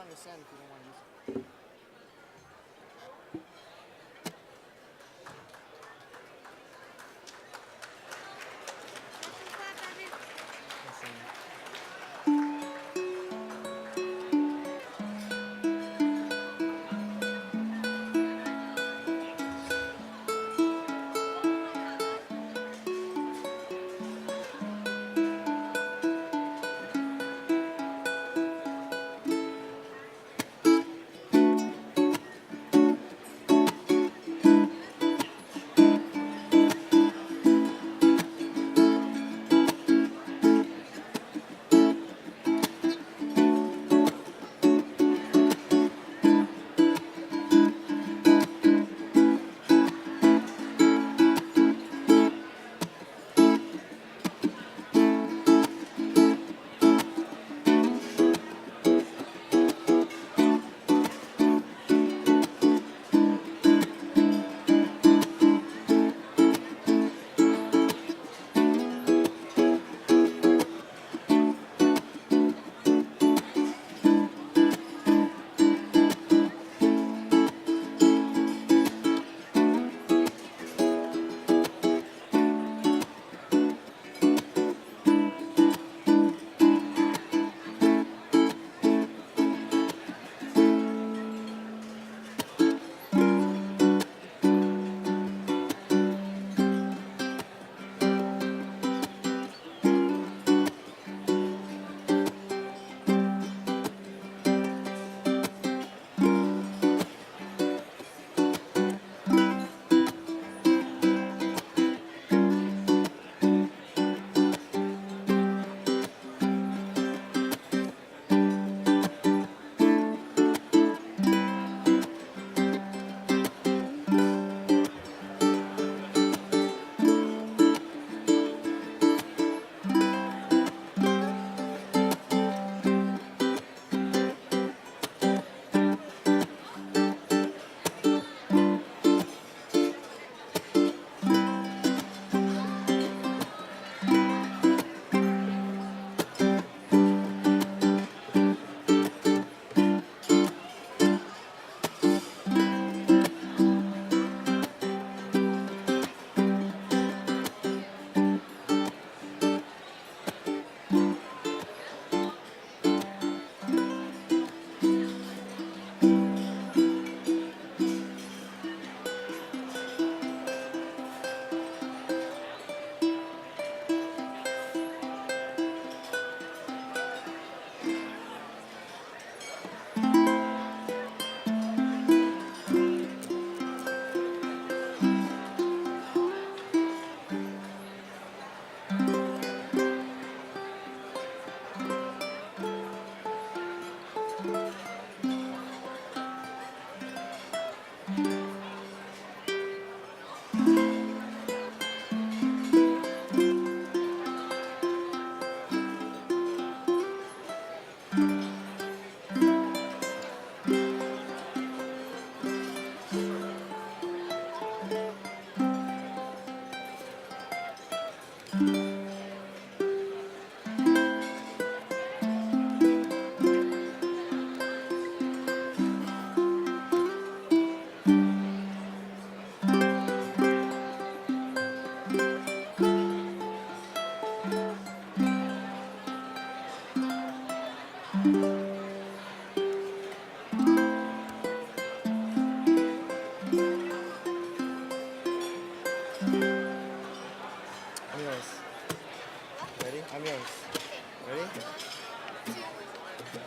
on this end if you don't want to use it.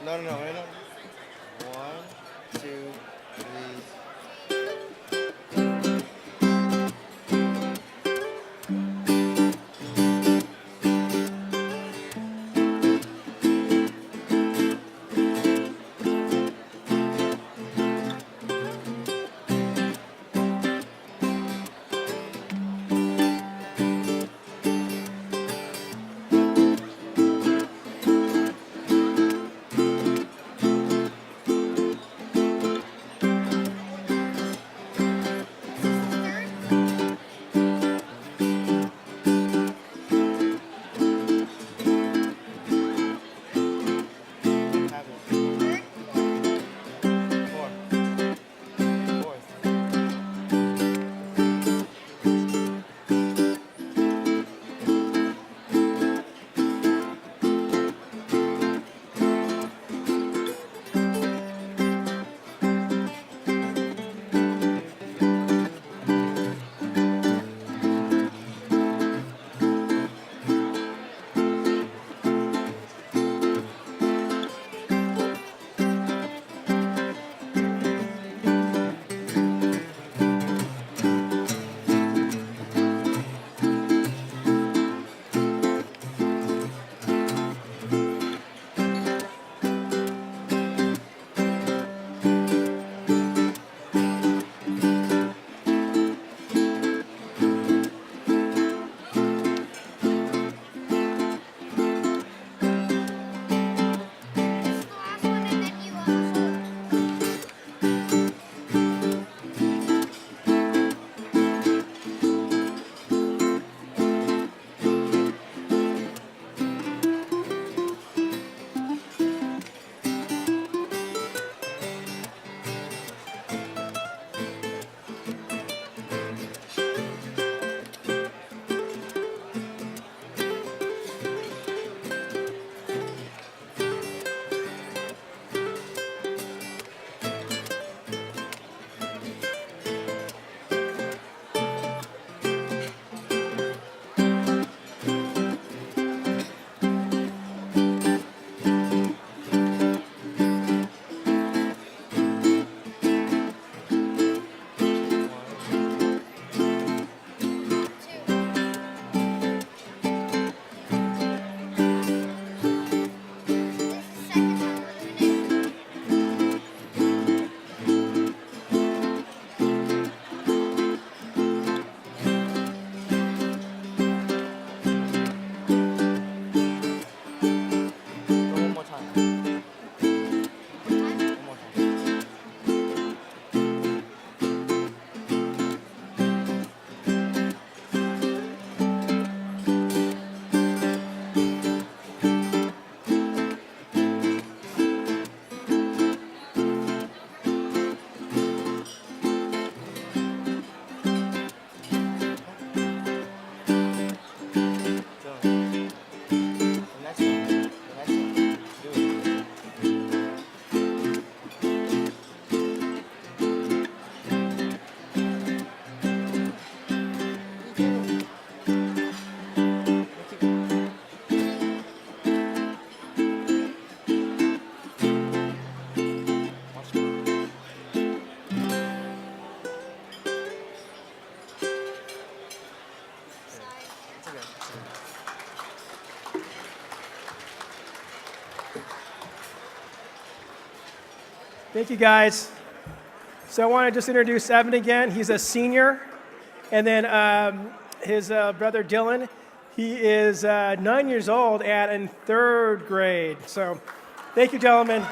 No, no, no. 1, 2, 3. Thank you, guys. So I want to just introduce Evan again. He's a senior. And then his brother Dylan, he is 9 years old and in third grade. So thank you, gentlemen.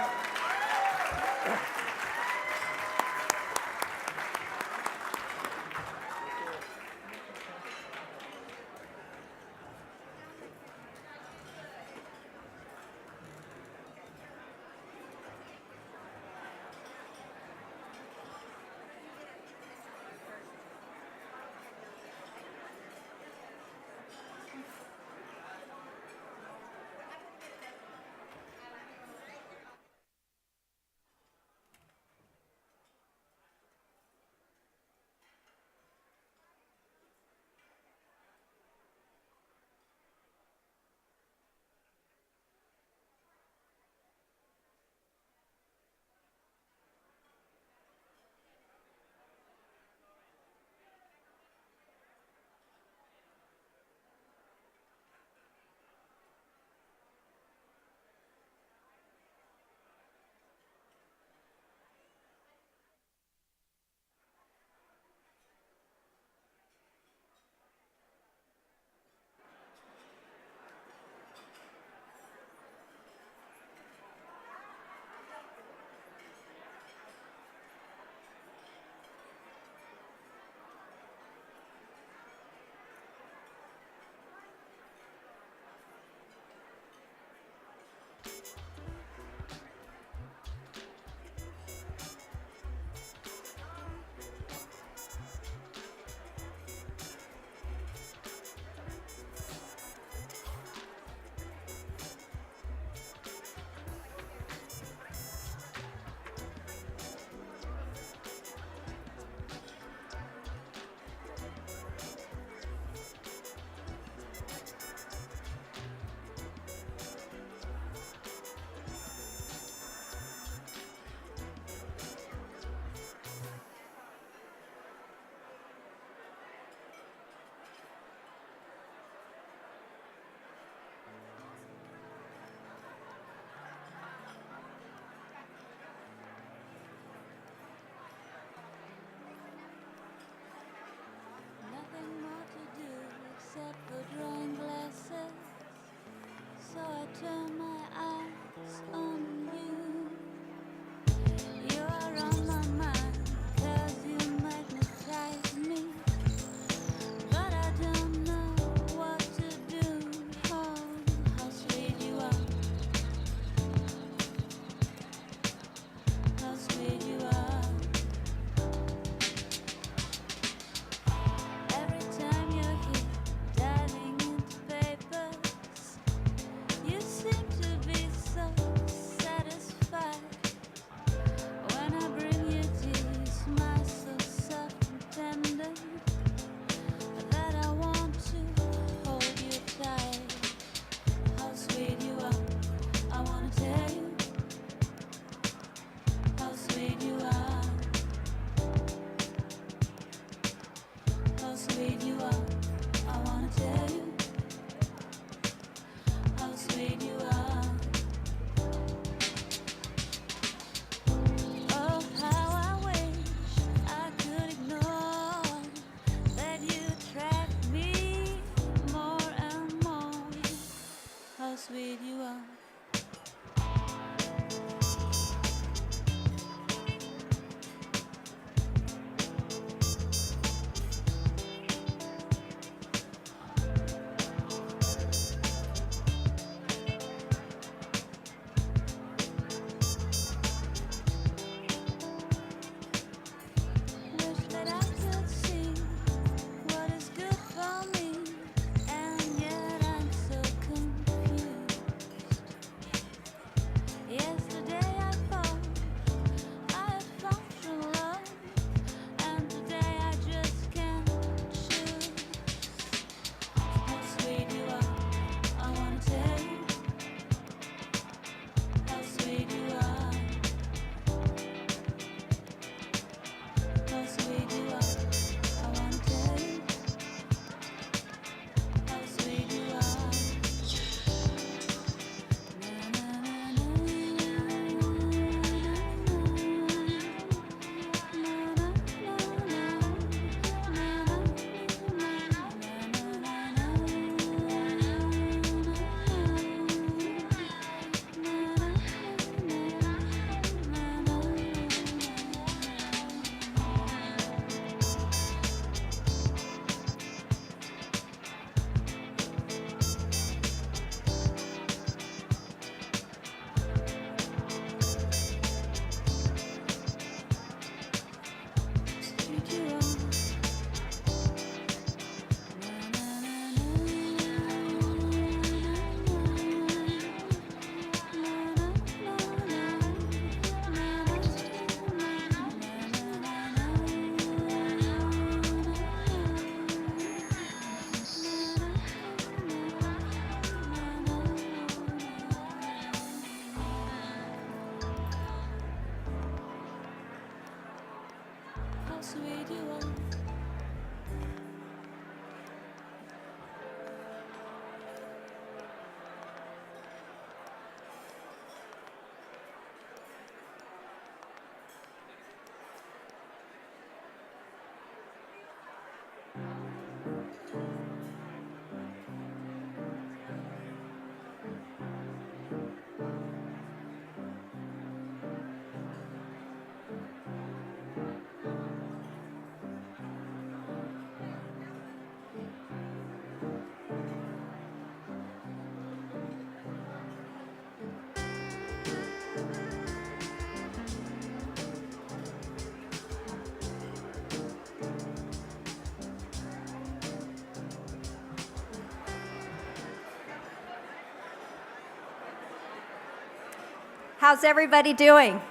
How's everybody doing?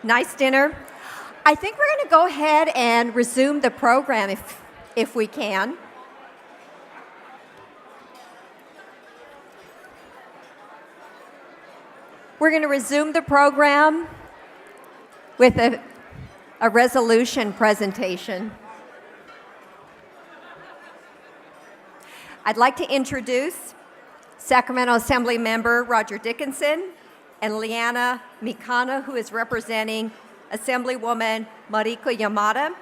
Nice dinner? I think we're going to go ahead and resume the program if we can. We're going to resume the program with a resolution presentation. I'd like to introduce Sacramento Assembly Member Roger Dickinson and Liana Mikana, who is representing Assemblywoman Mariko Yamada.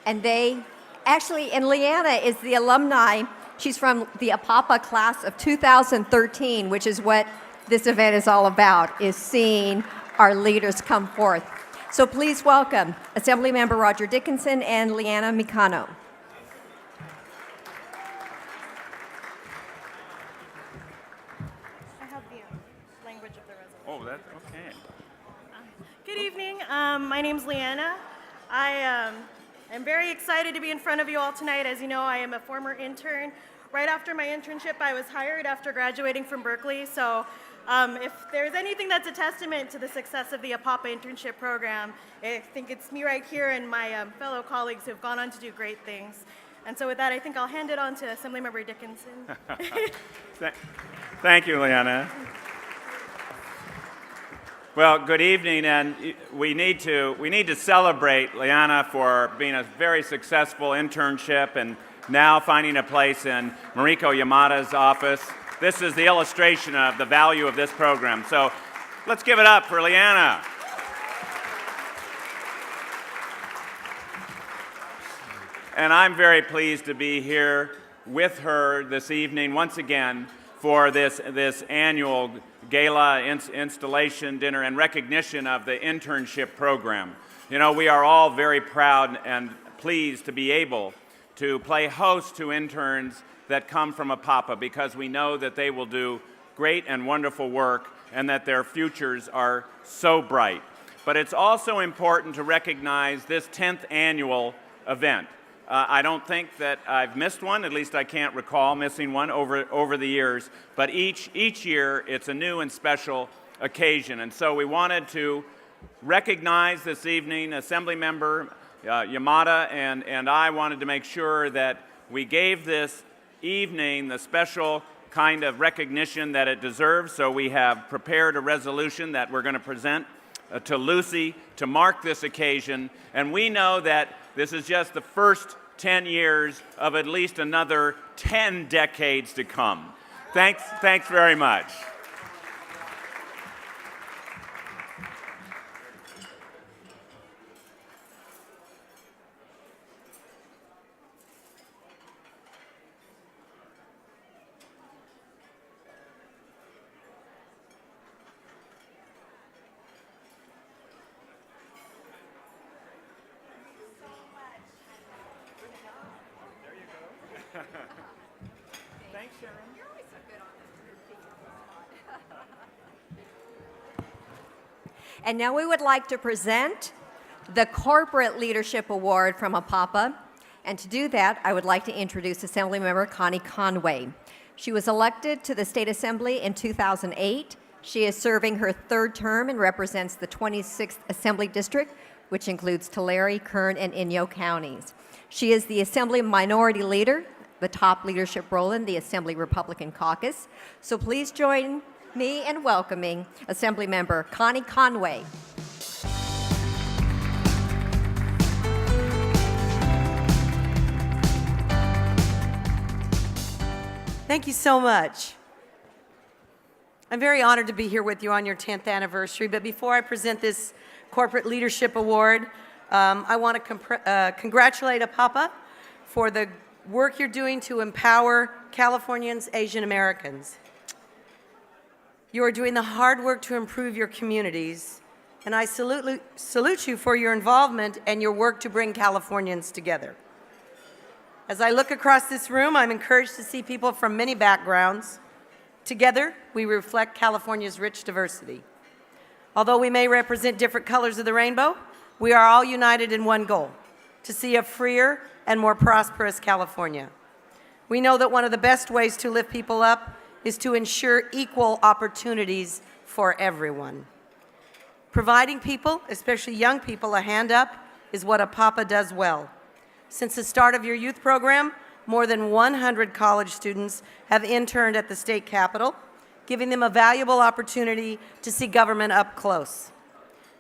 And and Liana is the alumni. She's from the APAPA class of 2013, which is what this event is all about, is seeing our leaders come forth. So please welcome Assemblymember Roger Dickinson and Liana Mikano. I have the language of the resolution. Oh, that's okay. Good evening. My name's Leanna. I am very excited to be in front of you all tonight. As you know, I am a former intern. Right after my internship, I was hired after graduating from Berkeley. So if there's anything that's a testament to the success of the APAPA internship program, I think it's me right here and my fellow colleagues who have gone on to do great things. And so with that, I think I'll hand it on to Assemblymember Dickinson. Thank you, Leanna. Well, good evening, and we need to celebrate Liana for being a very successful internship and now finding a place in Mariko Yamada's office. This is the illustration of the value of this program. So let's give it up for Liana. And I'm very pleased to be here with her this evening once again for this annual Gala installation dinner and recognition of the internship program. You know, we are all very proud and pleased to be able to play host to interns that come from APAPA, because we know that they will do great and wonderful work and that their futures are so bright. But it's also important to recognize this 10th annual event. I don't think that I've missed one, at least I can't recall missing one over the years, but each year it's a new and special occasion. And so we wanted to recognize this evening Assemblymember Yamada and I wanted to make sure that we gave this evening the special kind of recognition that it deserves. So we have prepared a resolution that we're going to present to Lucy to mark this occasion. And we know that this is just the first 10 years of at least another 10 decades to come. Thanks very much. Thanks, Sharon. You're always so good on this. And now we would like to present the Corporate Leadership Award from APAPA. And to do that, I would like to introduce Assemblymember Connie Conway. She was elected to the State Assembly in 2008. She is serving her third term and represents the 26th Assembly District, which includes Tulare, Kern, and Inyo counties. She is the Assembly Minority Leader, the top leadership role in the Assembly Republican Caucus. So please join me in welcoming Assemblymember Connie Conway. Thank you so much. I'm very honored to be here with you on your 10th anniversary, but before I present this Corporate Leadership Award, I want to congratulate APAPA for the work you're doing to empower Californians, Asian Americans. You are doing the hard work to improve your communities, and I salute you for your involvement and your work to bring Californians together. As I look across this room, I'm encouraged to see people from many backgrounds. Together, we reflect California's rich diversity. Although we may represent different colors of the rainbow, we are all united in one goal: to see a freer and more prosperous California. We know that one of the best ways to lift people up is to ensure equal opportunities for everyone. Providing people, especially young people, a hand up is what APAPA does well. Since the start of your youth program, more than 100 college students have interned at the state capitol, giving them a valuable opportunity to see government up close.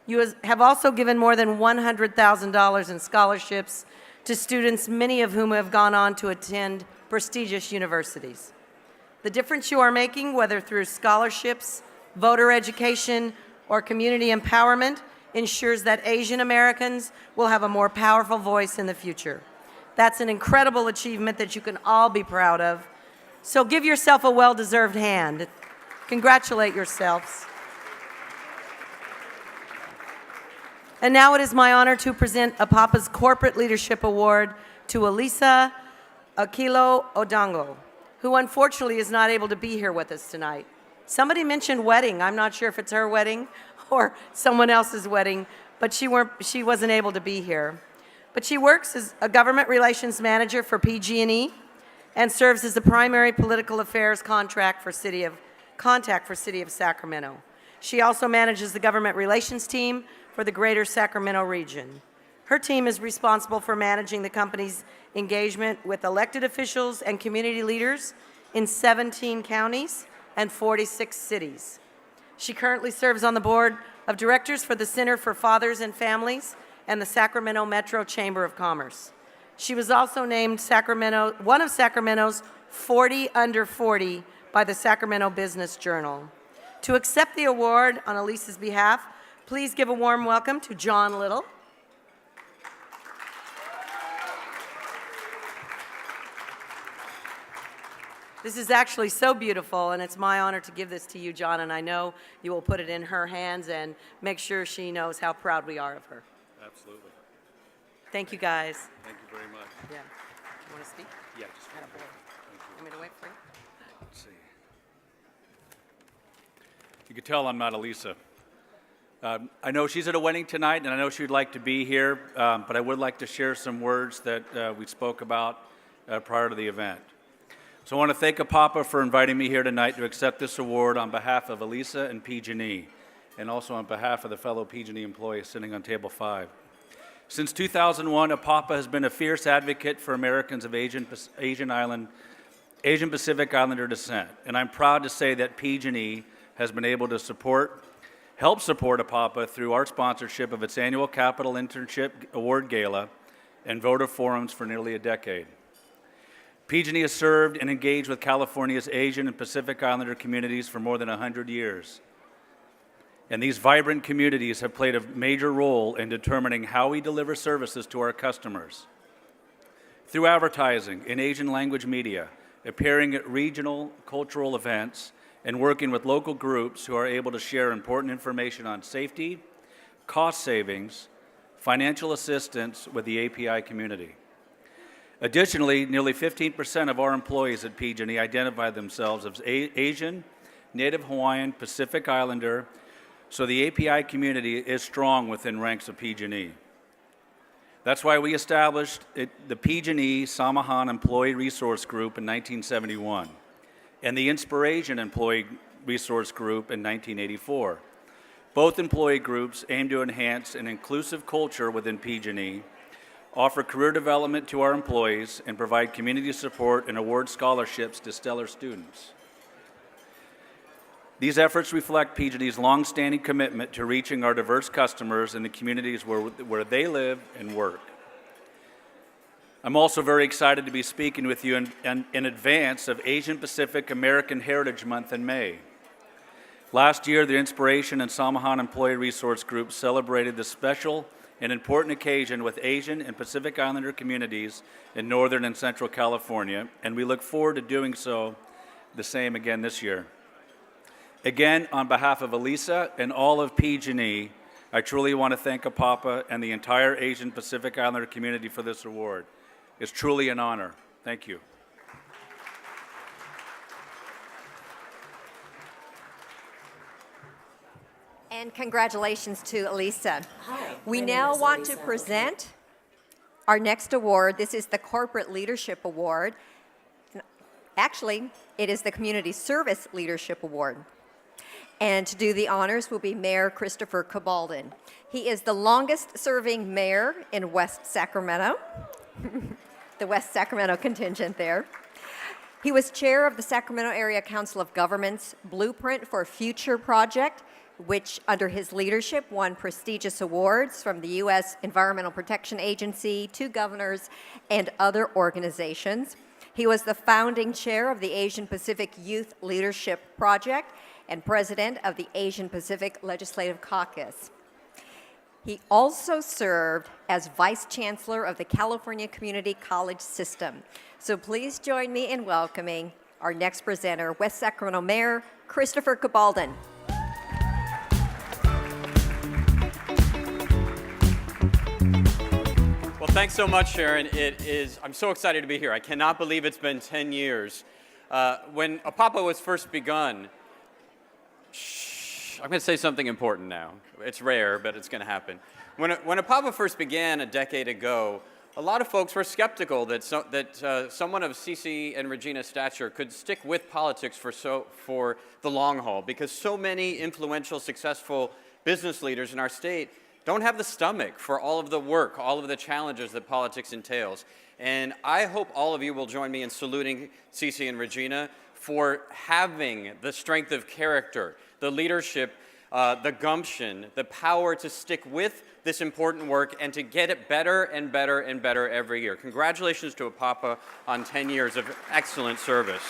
You have also given more than $100,000 in scholarships to students, many of whom have gone on to attend prestigious universities. The difference you are making, whether through scholarships, voter education, or community empowerment, ensures that Asian Americans will have a more powerful voice in the future. That's an incredible achievement that you can all be proud of. So give yourself a well-deserved hand. Congratulate yourselves. And now it is my honor to present APAPA's Corporate Leadership Award to Elisa Akilo Odongo, who unfortunately is not able to be here with us tonight. Somebody mentioned wedding. I'm not sure if it's her wedding or someone else's wedding, but she wasn't able to be here. But she works as a government relations manager for PG&E and serves as the primary political affairs contact for City of Sacramento. She also manages the government relations team for the greater Sacramento region. Her team is responsible for managing the company's engagement with elected officials and community leaders in 17 counties and 46 cities. She currently serves on the board of directors for the Center for Fathers and Families and the Sacramento Metro Chamber of Commerce. She was also named one of Sacramento's 40 under 40 by the Sacramento Business Journal. To accept the award on Elisa's behalf, please give a warm welcome to John Little. This is actually so beautiful, and it's my honor to give this to you, John, and I know you will put it in her hands and make sure she knows how proud we are of her. Absolutely. Thank you, guys. Thank you very much. Yeah. You want to speak? Yeah, just Atta boy. Want me to wait for you? let's see. You can tell I'm not Elisa. I know she's at a wedding tonight, and I know she'd like to be here, but I would like to share some words that we spoke about prior to the event. So I want to thank APAPA for inviting me here tonight to accept this award on behalf of Elisa and PG&E, and also on behalf of the fellow PG&E employees sitting on table 5. Since 2001, APAPA has been a fierce advocate for Americans of Asian Pacific Islander descent, and I'm proud to say that PG&E has been able to help support APAPA through our sponsorship of its annual Capital Internship Award Gala and voter forums for nearly a decade. PG&E has served and engaged with California's Asian and Pacific Islander communities for more than 100 years. And these vibrant communities have played a major role in determining how we deliver services to our customers. Through advertising in Asian language media, appearing at regional cultural events, and working with local groups who are able to share important information on safety, cost savings, financial assistance with the API community. Additionally, nearly 15% of our employees at PG&E identify themselves as Asian, Native Hawaiian, Pacific Islander, so the API community is strong within ranks of PG&E. That's why we established the PG&E Samahan Employee Resource Group in 1971 and the Inspiration Employee Resource Group in 1984. Both employee groups aim to enhance an inclusive culture within PG&E, offer career development to our employees, and provide community support and award scholarships to stellar students. These efforts reflect PG&E's long-standing commitment to reaching our diverse customers in the communities where they live and work. I'm also very excited to be speaking with you in advance of Asian Pacific American Heritage Month in May. Last year, the Inspiration and Samahan Employee Resource Group celebrated this special and important occasion with Asian and Pacific Islander communities in Northern and Central California, and we look forward to doing so the same again this year. Again, on behalf of Elisa and all of PG&E, I truly want to thank APAPA and the entire Asian Pacific Islander community for this award. It's truly an honor. Thank you. And congratulations to Elisa. We now want to present our next award. This is the Corporate Leadership Award. Actually, it is the Community Service Leadership Award. And to do the honors will be Mayor Christopher Cabaldon. He is the longest-serving mayor in West Sacramento, the West Sacramento contingent there. He was chair of the Sacramento Area Council of Governments Blueprint for Future project, which under his leadership won prestigious awards from the U.S. Environmental Protection Agency, 2 governors, and other organizations. He was the founding chair of the Asian Pacific Youth Leadership Project and president of the Asian Pacific Legislative Caucus. He also served as vice chancellor of the California Community College System. So please join me in welcoming our next presenter, West Sacramento Mayor Christopher Cabaldon. Well, thanks so much, Sharon. I'm so excited to be here. I cannot believe it's been 10 years. When APAPA was first begun, I'm going to say something important now. It's rare, but it's going to happen. When APAPA first began a decade ago, a lot of folks were skeptical that someone of Cece and Regina's stature could stick with politics for the long haul, because so many influential, successful business leaders in our state don't have the stomach for all of the work, all of the challenges that politics entails. And I hope all of you will join me in saluting Cece and Regina for having the strength of character, the leadership, the gumption, the power to stick with this important work and to get it better and better and better every year. Congratulations to APAPA on 10 years of excellent service.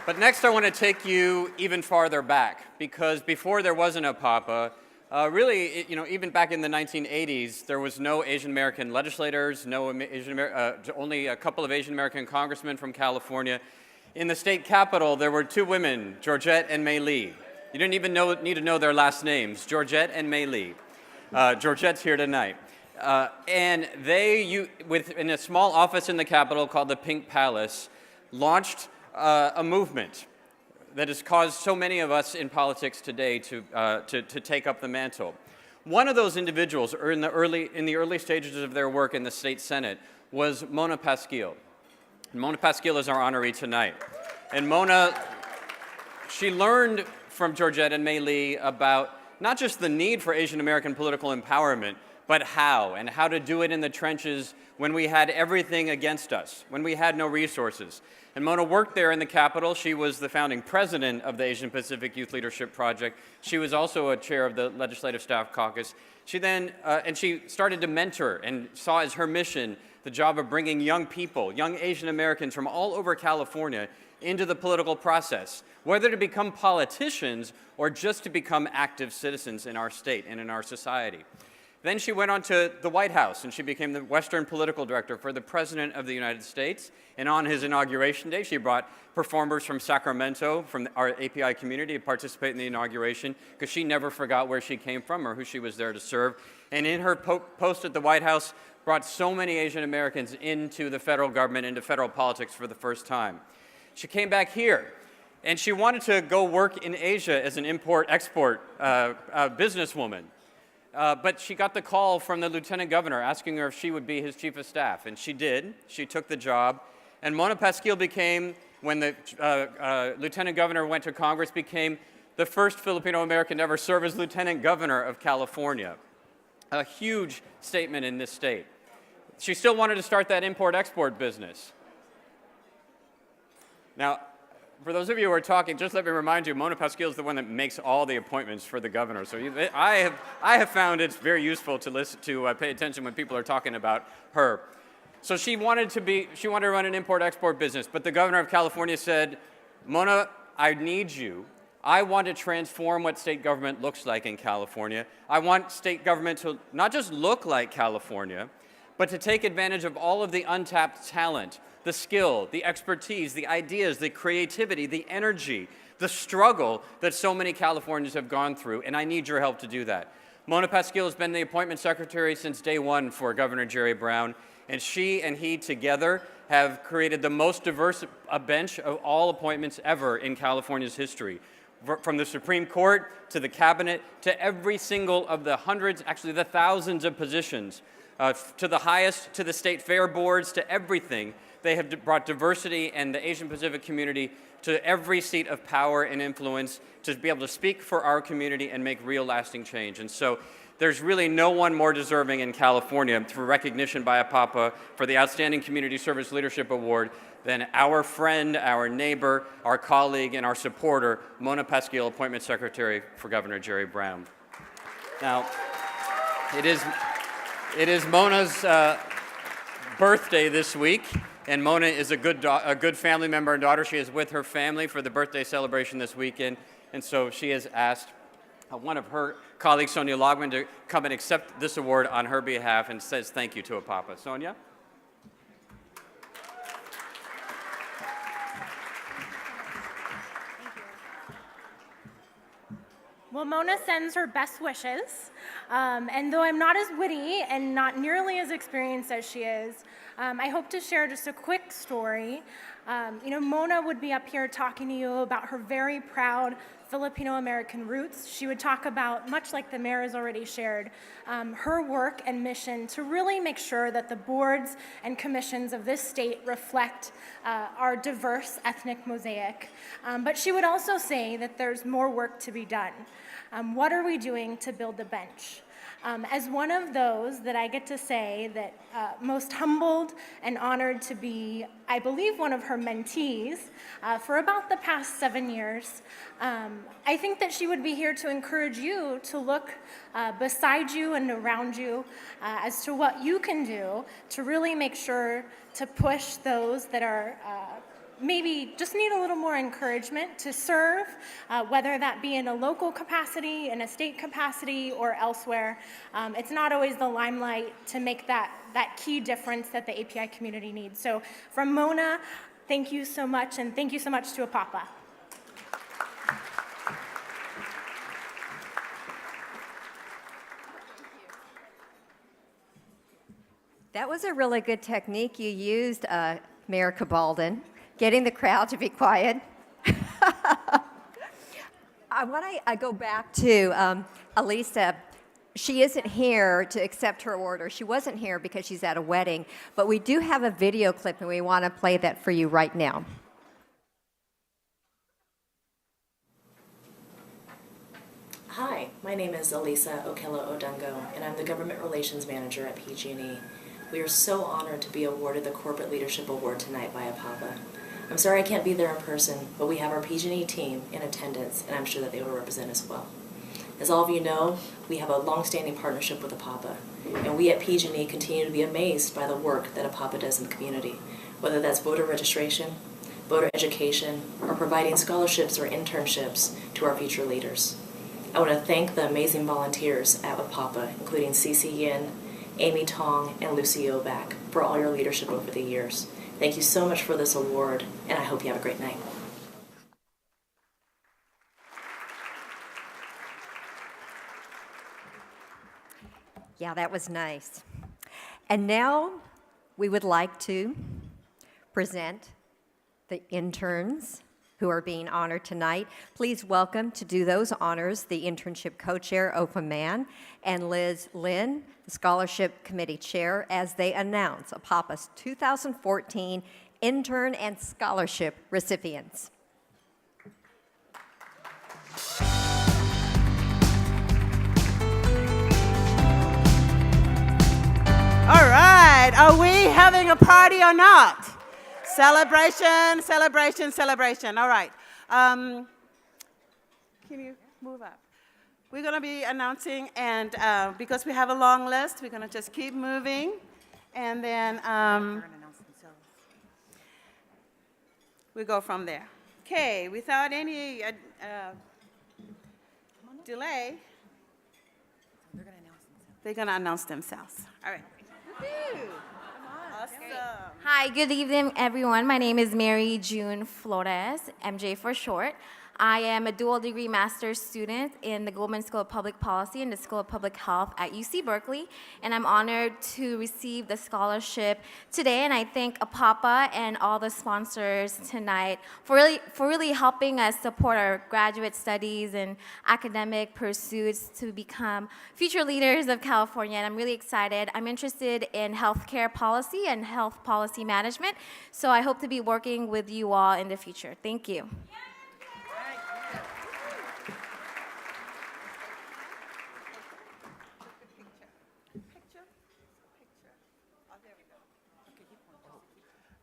But next I want to take you even farther back, because before there was an APAPA, really, even back in the 1980s, there was no Asian American legislators, only a couple of Asian American congressmen from California. In the state capitol, there were 2 women, Georgette and Mei Lee. You didn't even need to know their last names, Georgette and Mei Lee. Georgette's here tonight. And they, in a small office in the Capitol called the Pink Palace, launched a movement that has caused so many of us in politics today to take up the mantle. One of those individuals in the early stages of their work in the state Senate was Mona Pasquill. And Mona Pasquill is our honoree tonight. And Mona, she learned from Georgette and Mei Lee about not just the need for Asian American political empowerment, but how to do it in the trenches when we had everything against us, when we had no resources. And Mona worked there in the Capitol. She was the founding president of the Asian Pacific Youth Leadership Project. She was also a chair of the Legislative Staff Caucus. She then, and she started to mentor and saw as her mission the job of bringing young people, young Asian Americans from all over California into the political process, whether to become politicians or just to become active citizens in our state and in our society. Then she went on to the White House, and she became the Western Political Director for the President of the United States. And on his inauguration day, she brought performers from Sacramento, from our API community, to participate in the inauguration, because she never forgot where she came from or who she was there to serve. And in her post at the White House, brought so many Asian Americans into the federal government, into federal politics for the first time. She came back here, and she wanted to go work in Asia as an import-export businesswoman. But she got the call from the lieutenant governor asking her if she would be his chief of staff, and she did. She took the job, and Mona Pasquill became, when the lieutenant governor went to Congress, became the first Filipino American to ever serve as lieutenant governor of California. A huge statement in this state. She still wanted to start that import-export business. Now, for those of you who are talking, just let me remind you, Mona Pasquill is the one that makes all the appointments for the governor. So I have found it's very useful to pay attention when people are talking about her. So she wanted to run an import-export business, but the governor of California said, Mona, I need you. I want to transform what state government looks like in California. I want state government to not just look like California, but to take advantage of all of the untapped talent, the skill, the expertise, the ideas, the creativity, the energy, the struggle that so many Californians have gone through, and I need your help to do that. Mona Pasquill has been the appointment secretary since day one for Governor Jerry Brown, and she and he together have created the most diverse bench of all appointments ever in California's history. From the Supreme Court to the cabinet to every single of the hundreds, actually the thousands of positions, to the highest, to the state fair boards, to everything They have brought diversity and the Asian Pacific community to every seat of power and influence to be able to speak for our community and make real lasting change. And so there's really no one more deserving in California for recognition by APAPA for the Outstanding Community Service Leadership Award than our friend, our neighbor, our colleague, and our supporter, Mona Pasquill, Appointment Secretary for Governor Jerry Brown. Now, it is Mona's birthday this week, and Mona is a good family member and daughter. She is with her family for the birthday celebration this weekend, and so she has asked one of her colleagues, Sonia Logman, to come and accept this award on her behalf and says thank you to APAPA. Sonia? Well, Mona sends her best wishes, and though I'm not as witty and not nearly as experienced as she is, I hope to share just a quick story. Mona would be up here talking to you about her very proud Filipino-American roots. She would talk about, much like the mayor has already shared, her work and mission to really make sure that the boards and commissions of this state reflect our diverse ethnic mosaic. But she would also say that there's more work to be done. What are we doing to build the bench? As one of those that I get to say that most humbled and honored to be, I believe, one of her mentees for about the past 7 years, I think that she would be here to encourage you to look beside you and around you as to what you can do to really make sure to push those that are maybe just need a little more encouragement to serve, whether that be in a local capacity, in a state capacity, or elsewhere. It's not always the limelight to make that key difference that the API community needs. So from Mona, thank you so much, and thank you so much to APAPA. That was a really good technique you used, Mayor Cabalden, getting the crowd to be quiet. I want to go back to Elisa. She isn't here to accept her award, or she wasn't here because she's at a wedding, but we do have a video clip, and we want to play that for you right now. Hi, my name is Elisa Okello-Odungo, and I'm the Government Relations Manager at PG&E. We are so honored to be awarded the Corporate Leadership Award tonight by APAPA. I'm sorry I can't be there in person, but we have our PG&E team in attendance, and I'm sure that they will represent us well. As all of you know, we have a long-standing partnership with APAPA, and we at PG&E continue to be amazed by the work that APAPA does in the community, whether that's voter registration, voter education, or providing scholarships or internships to our future leaders. I want to thank the amazing volunteers at APAPA, including Cece Yin, Amy Tong, and Lucy Oback, for all your leadership over the years. Thank you so much for this award, and I hope you have a great night. Yeah, that was nice. And now we would like to present the interns who are being honored tonight. Please welcome to do those honors the internship co-chair, Opa Mann, and Liz Lynn, the scholarship committee chair, as they announce APAPA's 2014 intern and scholarship recipients. All right, are we having a party or not? Celebration, celebration, celebration. All right. Can you move up? We're going to be announcing, and because we have a long list, we're going to just keep moving. And then we go from there. Okay, without any delay, they're going to announce themselves. All right. Woo-hoo. Awesome. Hi, good evening, everyone. My name is Mary June Flores, MJ for short. I am a dual degree master's student in the Goldman School of Public Policy and the School of Public Health at UC Berkeley, and I'm honored to receive the scholarship today, and I thank APAPA and all the sponsors tonight for really helping us support our graduate studies and academic pursuits to become future leaders of California, and I'm really excited. I'm interested in healthcare policy and health policy management, so I hope to be working with you all in the future. Thank you.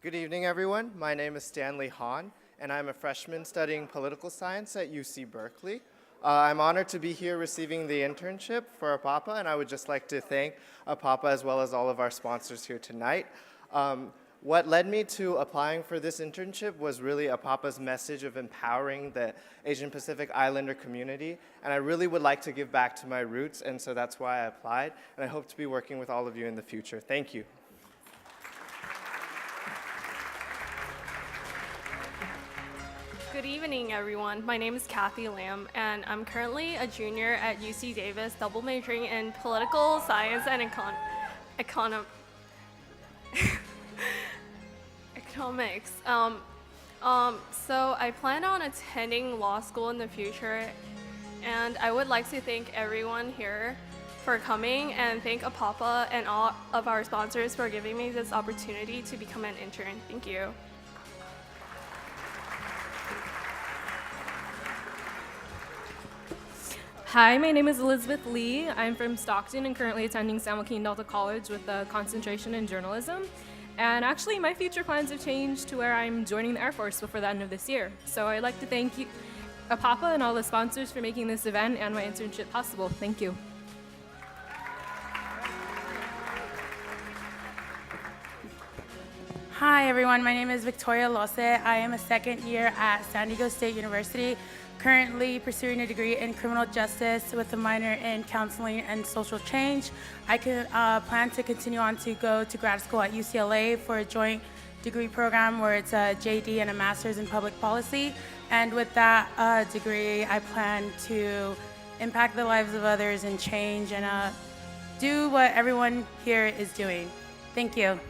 Good evening, everyone. My name is Stanley Hahn, and I'm a freshman studying political science at UC Berkeley. I'm honored to be here receiving the internship for APAPA, and I would just like to thank APAPA as well as all of our sponsors here tonight. What led me to applying for this internship was really APAPA's message of empowering the Asian Pacific Islander community, and I really would like to give back to my roots, and so that's why I applied, and I hope to be working with all of you in the future. Thank you. Good evening, everyone. My name is Kathy Lamb, and I'm currently a junior at UC Davis, double majoring in political science and economics. So I plan on attending law school in the future, and I would like to thank everyone here for coming and thank APAPA and all of our sponsors for giving me this opportunity to become an intern. Thank you. Hi, my name is Elizabeth Lee. I'm from Stockton and currently attending San Joaquin Delta College with a concentration in journalism. And actually, my future plans have changed to where I'm joining the Air Force before the end of this year. So I'd like to thank you, APAPA and all the sponsors for making this event and my internship possible. Thank you. Hi, everyone. My name is Victoria Lose. I am a second year at San Diego State University, currently pursuing a degree in criminal justice with a minor in counseling and social change. I plan to continue on to go to grad school at UCLA for a joint degree program where it's a JD and a master's in public policy. And with that degree, I plan to impact the lives of others and change and do what everyone here is doing. Thank you.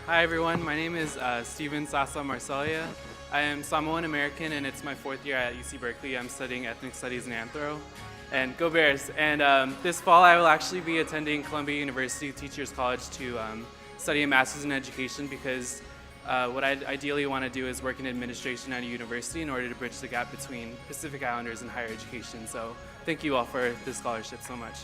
Hi everyone, my name is Steven Sasa Marcelia. I am Samoan American and it's my 4th year at UC Berkeley. I'm studying ethnic studies and anthro. And go Bears! And this fall I will actually be attending Columbia University Teachers College to study a master's in education because what I ideally want to do is work in administration at a university in order to bridge the gap between Pacific Islanders and higher education. So thank you all for this scholarship so much.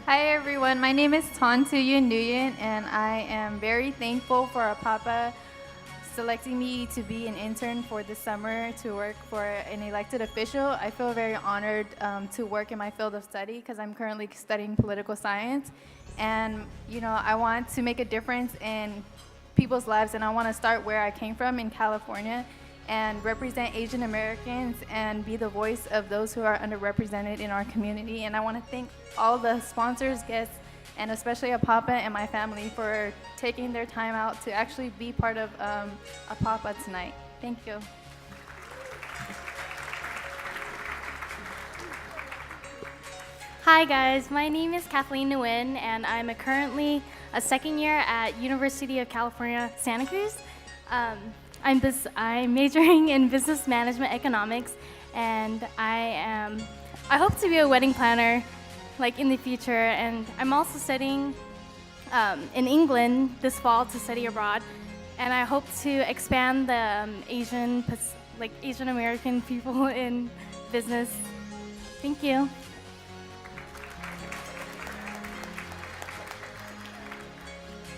Hi everyone, my name is Tantu Yuen Nguyen and I am very thankful for APAPA selecting me to be an intern for this summer to work for an elected official. I feel very honored to work in my field of study because I'm currently studying political science, and I want to make a difference in people's lives, and I want to start where I came from in California and represent Asian Americans and be the voice of those who are underrepresented in our community. And I want to thank all the sponsors, guests, and especially APAPA and my family for taking their time out to actually be part of APAPA tonight. Thank you. Hi guys, my name is Kathleen Nguyen and I'm currently a second year at University of California, Santa Cruz. I'm majoring in business management economics, and I hope to be a wedding planner in the future, and I'm also studying in England this fall to study abroad, and I hope to expand the Asian American people in business. Thank you.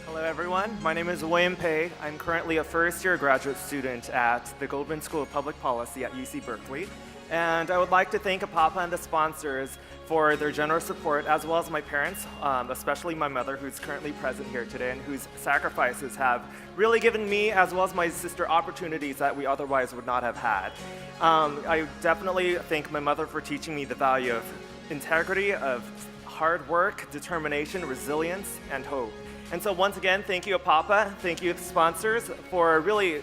Hello everyone, my name is William Pei. I'm currently a first-year graduate student at the Goldman School of Public Policy at UC Berkeley. And I would like to thank APAPA and the sponsors for their generous support, as well as my parents, especially my mother, who's currently present here today and whose sacrifices have really given me, as well as my sister, opportunities that we otherwise would not have had. I definitely thank my mother for teaching me the value of integrity, of hard work, determination, resilience, and hope. And so once again, thank you, APAPA. Thank you, sponsors, for really,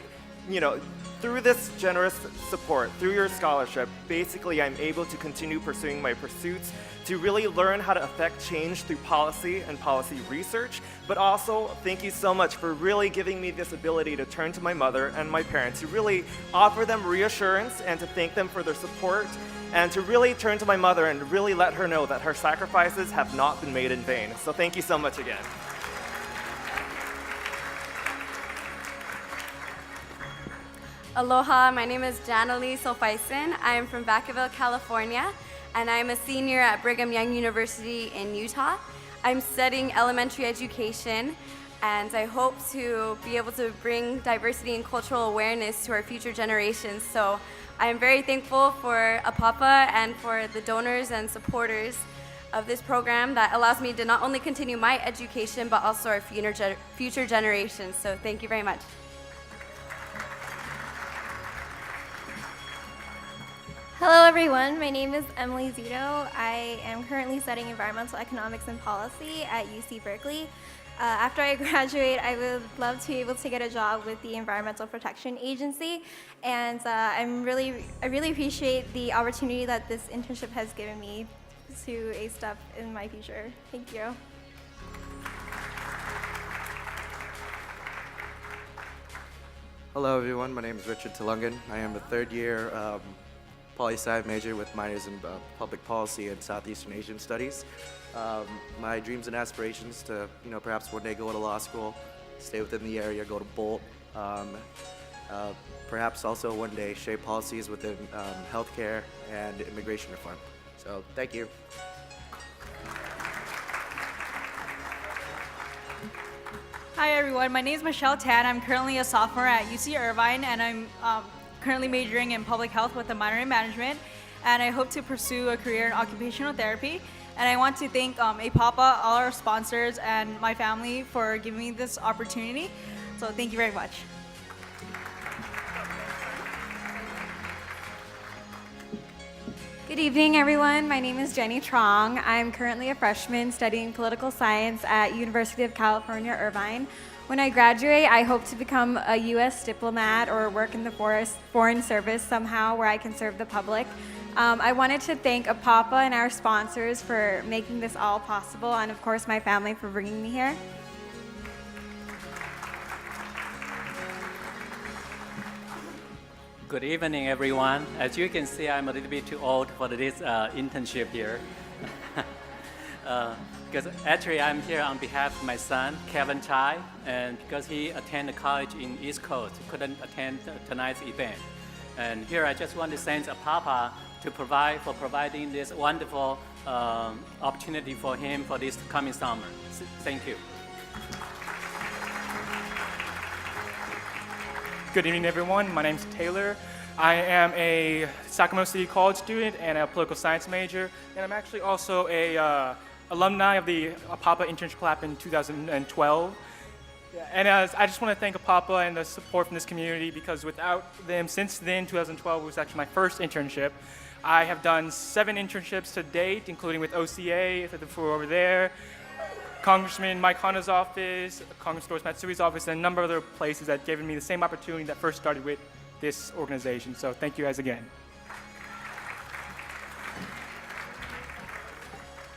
through this generous support, through your scholarship, basically I'm able to continue pursuing my pursuits, to really learn how to affect change through policy and policy research, but also thank you so much for really giving me this ability to turn to my mother and my parents, to really offer them reassurance and to thank them for their support, and to really turn to my mother and really let her know that her sacrifices have not been made in vain. So thank you so much again. Aloha, my name is Janalee Solfaisen. I am from Vacaville, California, and I am a senior at Brigham Young University in Utah. I'm studying elementary education, and I hope to be able to bring diversity and cultural awareness to our future generations. So I am very thankful for APAPA and for the donors and supporters of this program that allows me to not only continue my education, but also our future generations. So thank you very much. Hello everyone, my name is Emily Zito. I am currently studying environmental economics and policy at UC Berkeley. After I graduate, I would love to be able to get a job with the Environmental Protection Agency, and I really appreciate the opportunity that this internship has given me to a step in my future. Thank you. Hello everyone, my name is Richard Tulungan. I am a third year poli-sci major with minors in public policy and Southeastern Asian studies. My dreams and aspirations to, perhaps one day go to law school, stay within the area, go to Bolt, perhaps also one day shape policies within healthcare and immigration reform. So, thank you. Hi everyone, my name is Michelle Tan. I'm currently a sophomore at UC Irvine, and I'm currently majoring in public health with a minor in management, and I hope to pursue a career in occupational therapy. And I want to thank APAPA, all our sponsors, and my family for giving me this opportunity. So thank you very much. Good evening, everyone. My name is Jenny Trong. I'm currently a freshman studying political science at University of California, Irvine. When I graduate, I hope to become a U.S. diplomat or work in the foreign service somehow where I can serve the public. I wanted to thank APAPA and our sponsors for making this all possible, and of course my family for bringing me here. Good evening, everyone. As you can see, I'm a little bit too old for this internship here. Because actually I'm here on behalf of my son, Kevin Chai, and because he attended college in East Coast, he couldn't attend tonight's event. And here I just want to thank APAPA for providing this wonderful opportunity for him for this coming summer. Thank you. Good evening, everyone. My name's Taylor. I am a Sacramento City College student and a political science major, and I'm actually also a alumni of the APAPA Internship Lab in 2012. And I just want to thank APAPA and the support from this community, because without them, since then, 2012 was actually my first internship. I have done 7 internships to date, including with OCA, the floor over there, Congressman Mike Hanna's office, Congressman Doris Matsui's office, and a number of other places that gave me the same opportunity that first started with this organization. So thank you guys again.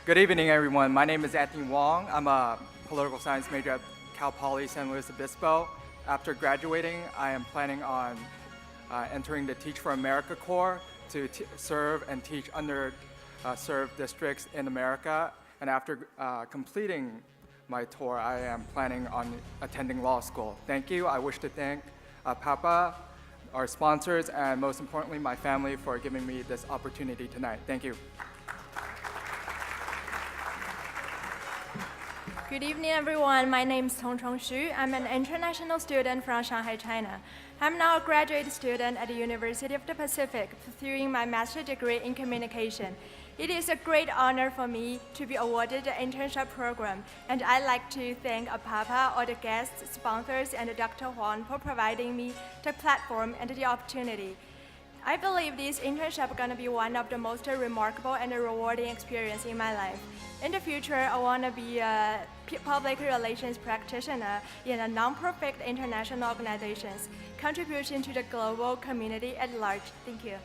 Good evening, everyone. My name is Anthony Wong. I'm a political science major at Cal Poly San Luis Obispo. After graduating, I am planning on entering the Teach for America Corps to serve and teach underserved districts in America. And after completing my tour, I am planning on attending law school. Thank you. I wish to thank APAPA, our sponsors, and most importantly, my family for giving me this opportunity tonight. Thank you. Good evening, everyone. My name is Tong Xu. I'm an international student from Shanghai, China. I'm now a graduate student at the University of the Pacific, pursuing my master's degree in communication. It is a great honor for me to be awarded the internship program, and I'd like to thank APAPA, all the guests, sponsors, and Dr. Huang for providing me the platform and the opportunity. I believe this internship is going to be one of the most remarkable and rewarding experience in my life. In the future, I want to be a public relations practitioner in a non-profit international organizations, contributing to the global community at large. Thank you.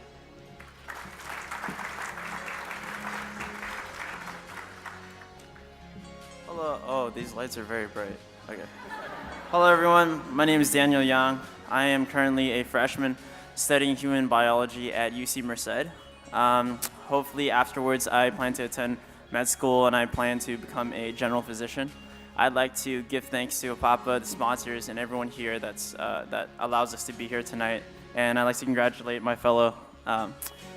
Hello. Oh, these lights are very bright. Okay. Hello, everyone. My name is Daniel Yang. I am currently a freshman studying human biology at UC Merced. Hopefully, afterwards, I plan to attend med school and I plan to become a general physician. I'd like to give thanks to APAPA, the sponsors, and everyone here that allows us to be here tonight. And I'd like to congratulate my fellow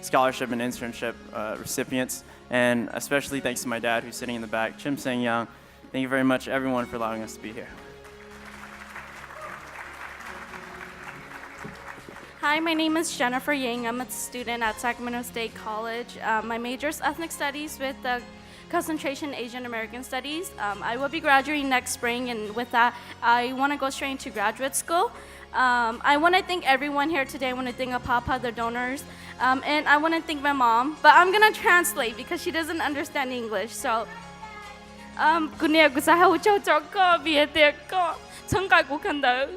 scholarship and internship recipients, and especially thanks to my dad who's sitting in the back, Chim Sang Yang. Thank you very much, everyone, for allowing us to be here. Hi, my name is Jennifer Yang. I'm a student at Sacramento State College. My major is ethnic studies with the concentration Asian American studies. I will be graduating next spring, and with that, I want to go straight into graduate school. I want to thank everyone here today. I want to thank APAPA, the donors, and I want to thank my mom. But I'm going to translate because she doesn't understand English. So, 군의 구사하고 저저거 비에대거 청가고 간다.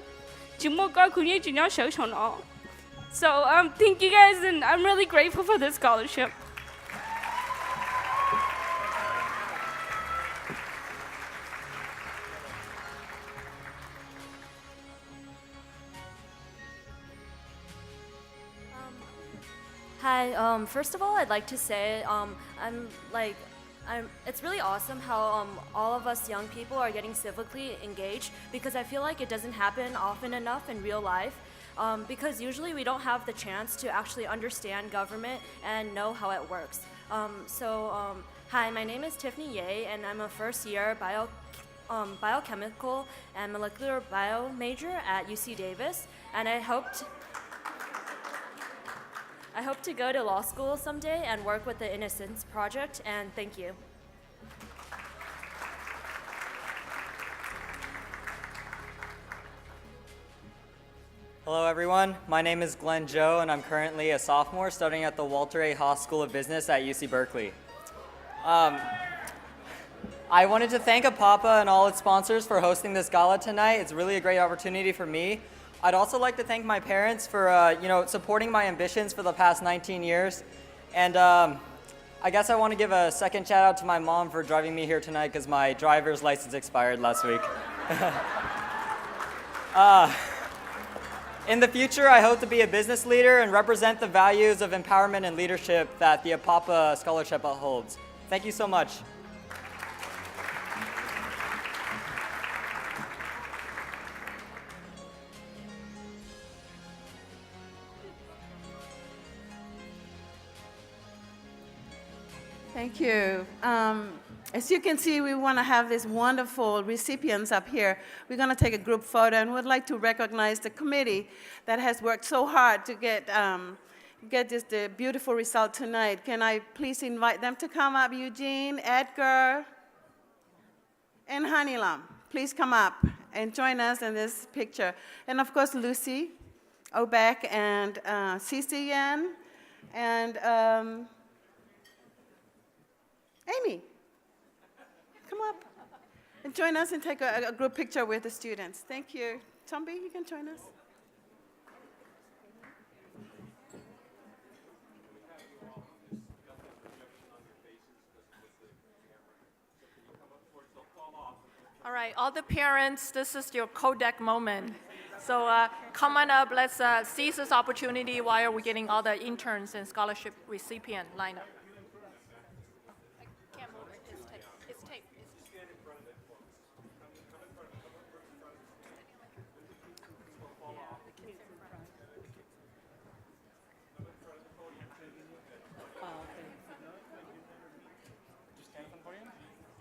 주모가 군의 진영 쇼쇼노. So, thank you guys, and I'm really grateful for this scholarship. Hi, first of all, I'd like to say it's really awesome how all of us young people are getting civically engaged, because I feel like it doesn't happen often enough in real life, because usually we don't have the chance to actually understand government and know how it works. Hi, my name is Tiffany Ye, and I'm a first-year biochemical and molecular bio major at UC Davis, and I hope to go to law school someday and work with the Innocence Project, and thank you. Hello, everyone. My name is Glenn Joe, and I'm currently a sophomore studying at the Walter A. Haas School of Business at UC Berkeley. I wanted to thank APAPA and all its sponsors for hosting this gala tonight. It's really a great opportunity for me. I'd also like to thank my parents for supporting my ambitions for the past 19 years. And I guess I want to give a second shout out to my mom for driving me here tonight because my driver's license expired last week. In the future, I hope to be a business leader and represent the values of empowerment and leadership that the APAPA Scholarship holds. Thank you so much. Thank you. As you can see, we want to have these wonderful recipients up here. We're going to take a group photo, and we'd like to recognize the committee that has worked so hard to get the beautiful result tonight. Can I please invite them to come up? Eugene, Edgar, and Hanilam, please come up and join us in this picture. And of course, Lucy, Obek, and Cici Yan, and Amy, come up and join us and take a group picture with the students. Thank you. Tombi, you can join us. All right, all the parents, this is your Kodak moment. So come on up, let's seize this opportunity while we're getting all the interns and scholarship recipient lined up.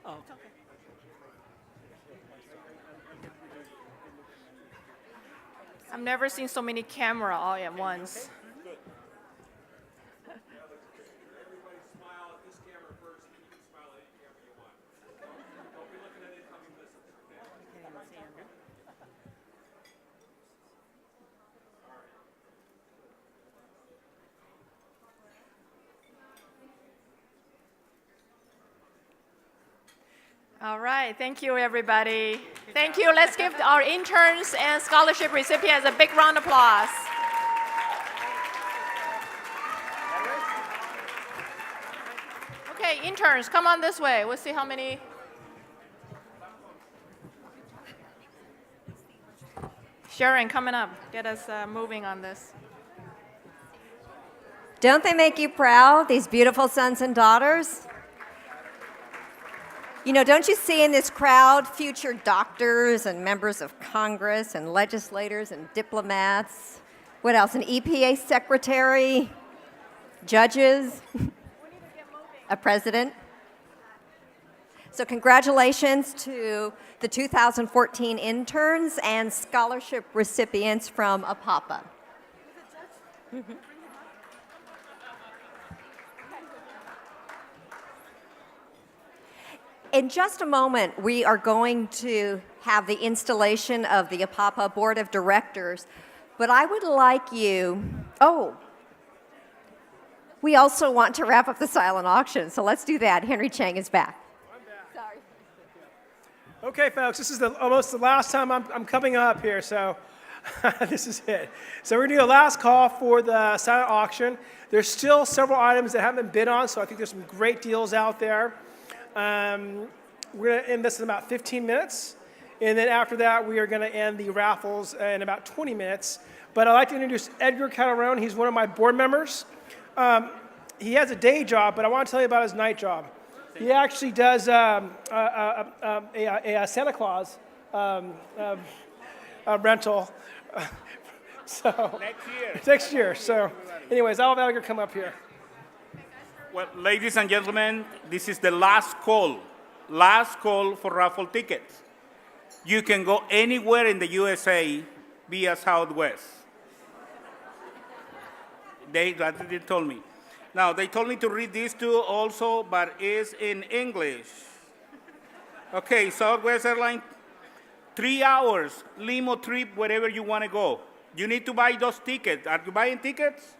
Oh. I've never seen so many cameras all at once. All right, thank you, everybody. Thank you. Let's give our interns and scholarship recipients a big round of applause. Okay, interns, come on this way. We'll see how many. Sharon, coming up. Get us moving on this. Don't they make you proud, these beautiful sons and daughters? You know, don't you see in this crowd future doctors and members of Congress and legislators and diplomats? What else? An EPA secretary, judges, a president. So congratulations to the 2014 interns and scholarship recipients from APAPA. In just a moment, we are going to have the installation of the APAPA Board of Directors, but I would like you, we also want to wrap up the silent auction, so let's do that. Henry Chang is back. Sorry. Okay, folks, this is almost the last time I'm coming up here, so this is it. So we're going to do a last call for the silent auction. There's still several items that haven't been bid on, so I think there's some great deals out there. We're going to end this in about 15 minutes, and then after that, we are going to end the raffles in about 20 minutes. But I'd like to introduce Edgar Calderon. He's one of my board members. He has a day job, but I want to tell you about his night job. He actually does a Santa Claus rental. So next year. So, anyways, I'll have Edgar come up here. Well, ladies and gentlemen, this is the last call for raffle tickets. You can go anywhere in the USA via Southwest. They told me. Now, they told me to read this too also, but it's in English. Okay, Southwest Airlines, 3 hours, limo trip, wherever you want to go. You need to buy those tickets. Are you buying tickets?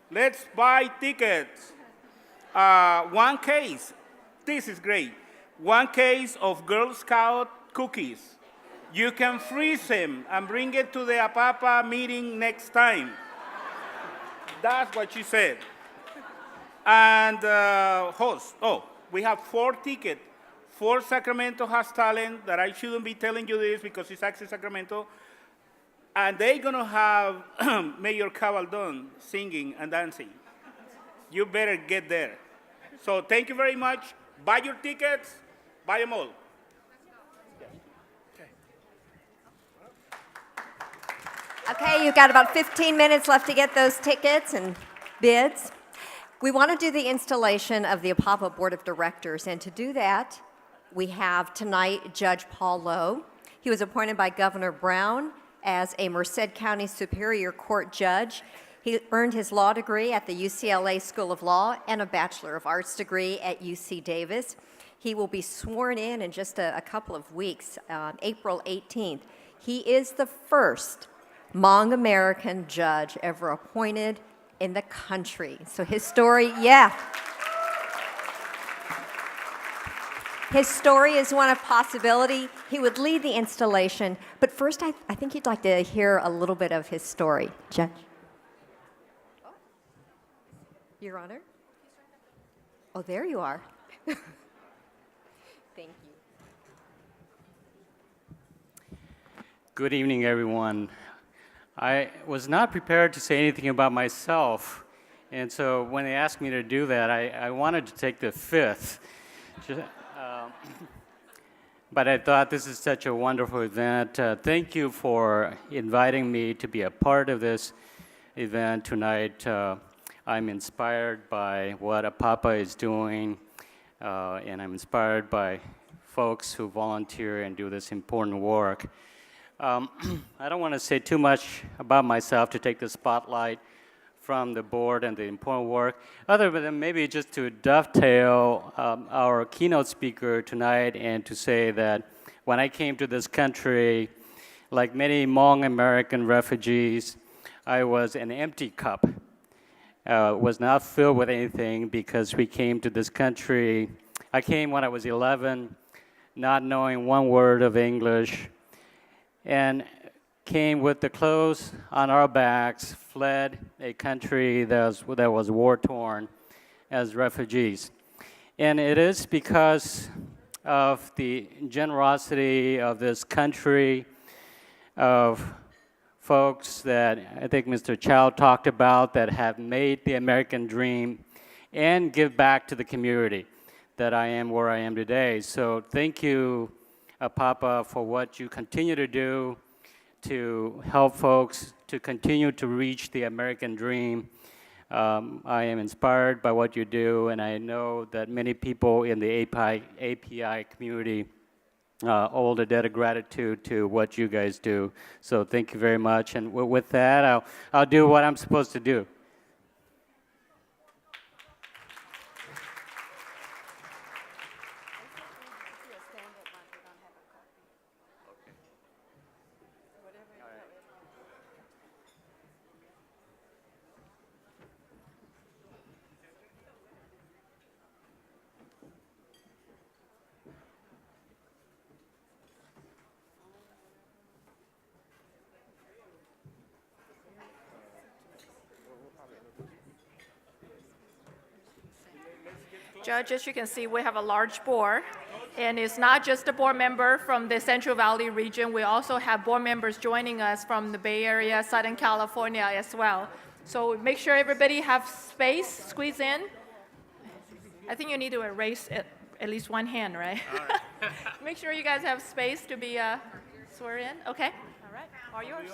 Let's buy tickets. One case, this is great. 1 case of Girl Scout cookies. You can freeze them and bring it to the APAPA meeting next time. That's what she said. And host, we have 4 tickets. 4 Sacramento has talent that I shouldn't be telling you this because it's actually Sacramento. And they're going to have Mayor Cabaldon singing and dancing. You better get there. So thank you very much. Buy your tickets. Buy them all. Okay, you've got about 15 minutes left to get those tickets and bids. We want to do the installation of the APAPA Board of Directors, and to do that, we have tonight Judge Paul Lowe. He was appointed by Governor Brown as a Merced County Superior Court judge. He earned his law degree at the UCLA School of Law and a Bachelor of Arts degree at UC Davis. He will be sworn in just a couple of weeks, April 18th. He is the first Hmong American judge ever appointed in the country. So his story, his story is one of possibility. He would lead the installation, but first I think you'd like to hear a little bit of his story. Judge? Your Honor? Oh, there you are. Thank you. Good evening, everyone. I was not prepared to say anything about myself, and so when they asked me to do that, I wanted to take the fifth. But I thought this is such a wonderful event. Thank you for inviting me to be a part of this event tonight. I'm inspired by what APAPA is doing, and I'm inspired by folks who volunteer and do this important work. I don't want to say too much about myself to take the spotlight from the board and the important work, other than maybe just to dovetail our keynote speaker tonight and to say that when I came to this country, like many Hmong American refugees, I was an empty cup. Was not filled with anything because we came to this country. I came when I was 11 not knowing one word of English, and came with the clothes on our backs, fled a country that was war-torn as refugees. And it is because of the generosity of this country, of folks that I think Mr. Chow talked about that have made the American dream and give back to the community that I am where I am today. So thank you, APAPA, for what you continue to do to help folks to continue to reach the American dream. I am inspired by what you do, and I know that many people in the API community owe a debt of gratitude to what you guys do. So thank you very much. And with that, I'll do what I'm supposed to do. Judges, you can see we have a large board, and it's not just a board member from the Central Valley region. We also have board members joining us from the Bay Area, Southern California as well. So make sure everybody have space, squeeze in. I think you need to raise at least one hand, right? Make sure you guys have space to be sworn in. Okay, all right, all yours.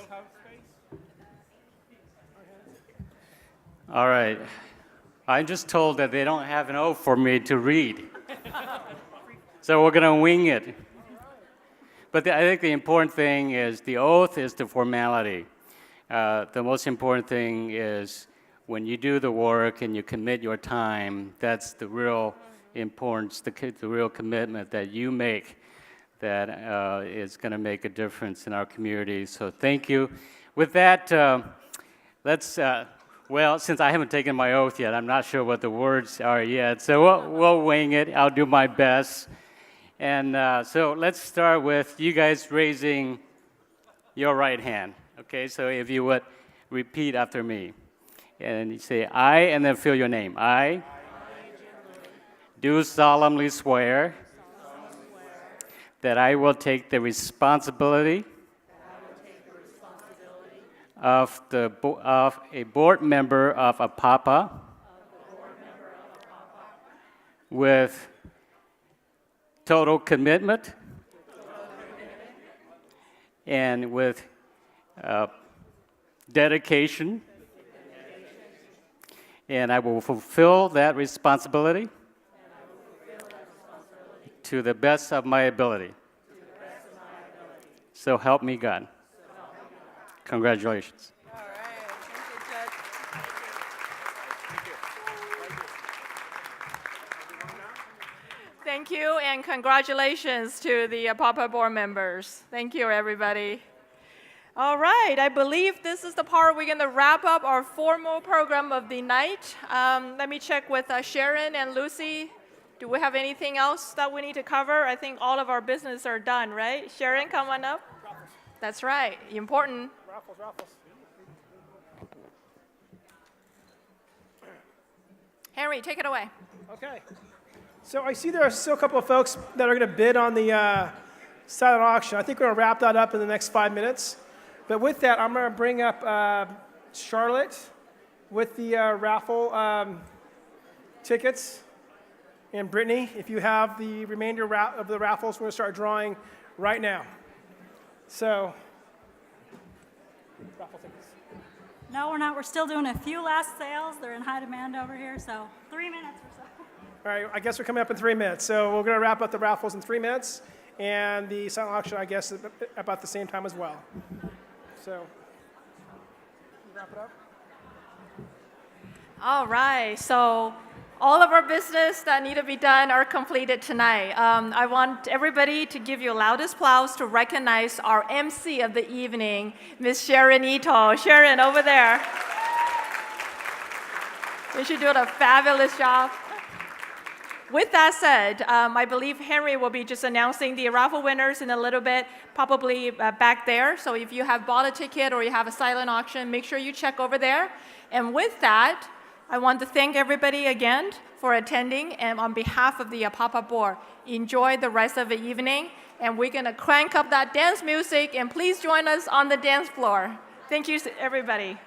All right. I'm just told that they don't have an oath for me to read. So we're going to wing it. But I think the important thing is the oath is the formality. The most important thing is when you do the work and you commit your time, that's the real importance, the real commitment that you make that is going to make a difference in our community. So thank you. With that, let's... well, since I haven't taken my oath yet, I'm not sure what the words are yet. So we'll wing it. I'll do my best. And so let's start with you guys raising your right hand. Okay, so if you would repeat after me. And you say, I, and then fill your name. I do solemnly swear that I will take the responsibility of a board member of APAPA with total commitment and with dedication, and I will fulfill that responsibility to the best of my ability. So help me God. Congratulations. All right. Thank you, Judge. Thank you, and congratulations to the APAPA board members. Thank you, everybody. All right, I believe this is the part we're going to wrap up our formal program of the night. Let me check with Sharon and Lucy. Do we have anything else that we need to cover? I think all of our business are done, right? Sharon, come on up. That's right, important. Raffles. Henry, take it away. Okay. So I see there are still a couple of folks that are going to bid on the silent auction. I think we're going to wrap that up in the next 5 minutes. But with that, I'm going to bring up Charlotte with the raffle tickets. And Brittany, if you have the remainder of the raffles, we're going to start drawing right now. So, raffle tickets. No, we're not. We're still doing a few last sales. They're in high demand over here, so 3 minutes or so. All right, I guess we're coming up in 3 minutes. So we're going to wrap up the raffles in 3 minutes, and the silent auction, I guess, about the same time as well. So, wrap it up. All right, so all of our business that need to be done are completed tonight. I want everybody to give you loudest applause to recognize our MC of the evening, Miss Sharon Ito. Sharon, over there. She did a fabulous job. with that said, I believe Henry will be just announcing the raffle winners in a little bit, probably back there. So if you have bought a ticket or you have a silent auction, make sure you check over there. And with that, I want to thank everybody again for attending, and on behalf of the APAPA board, enjoy the rest of the evening, and we're going to crank up that dance music, and please join us on the dance floor. Thank you, everybody.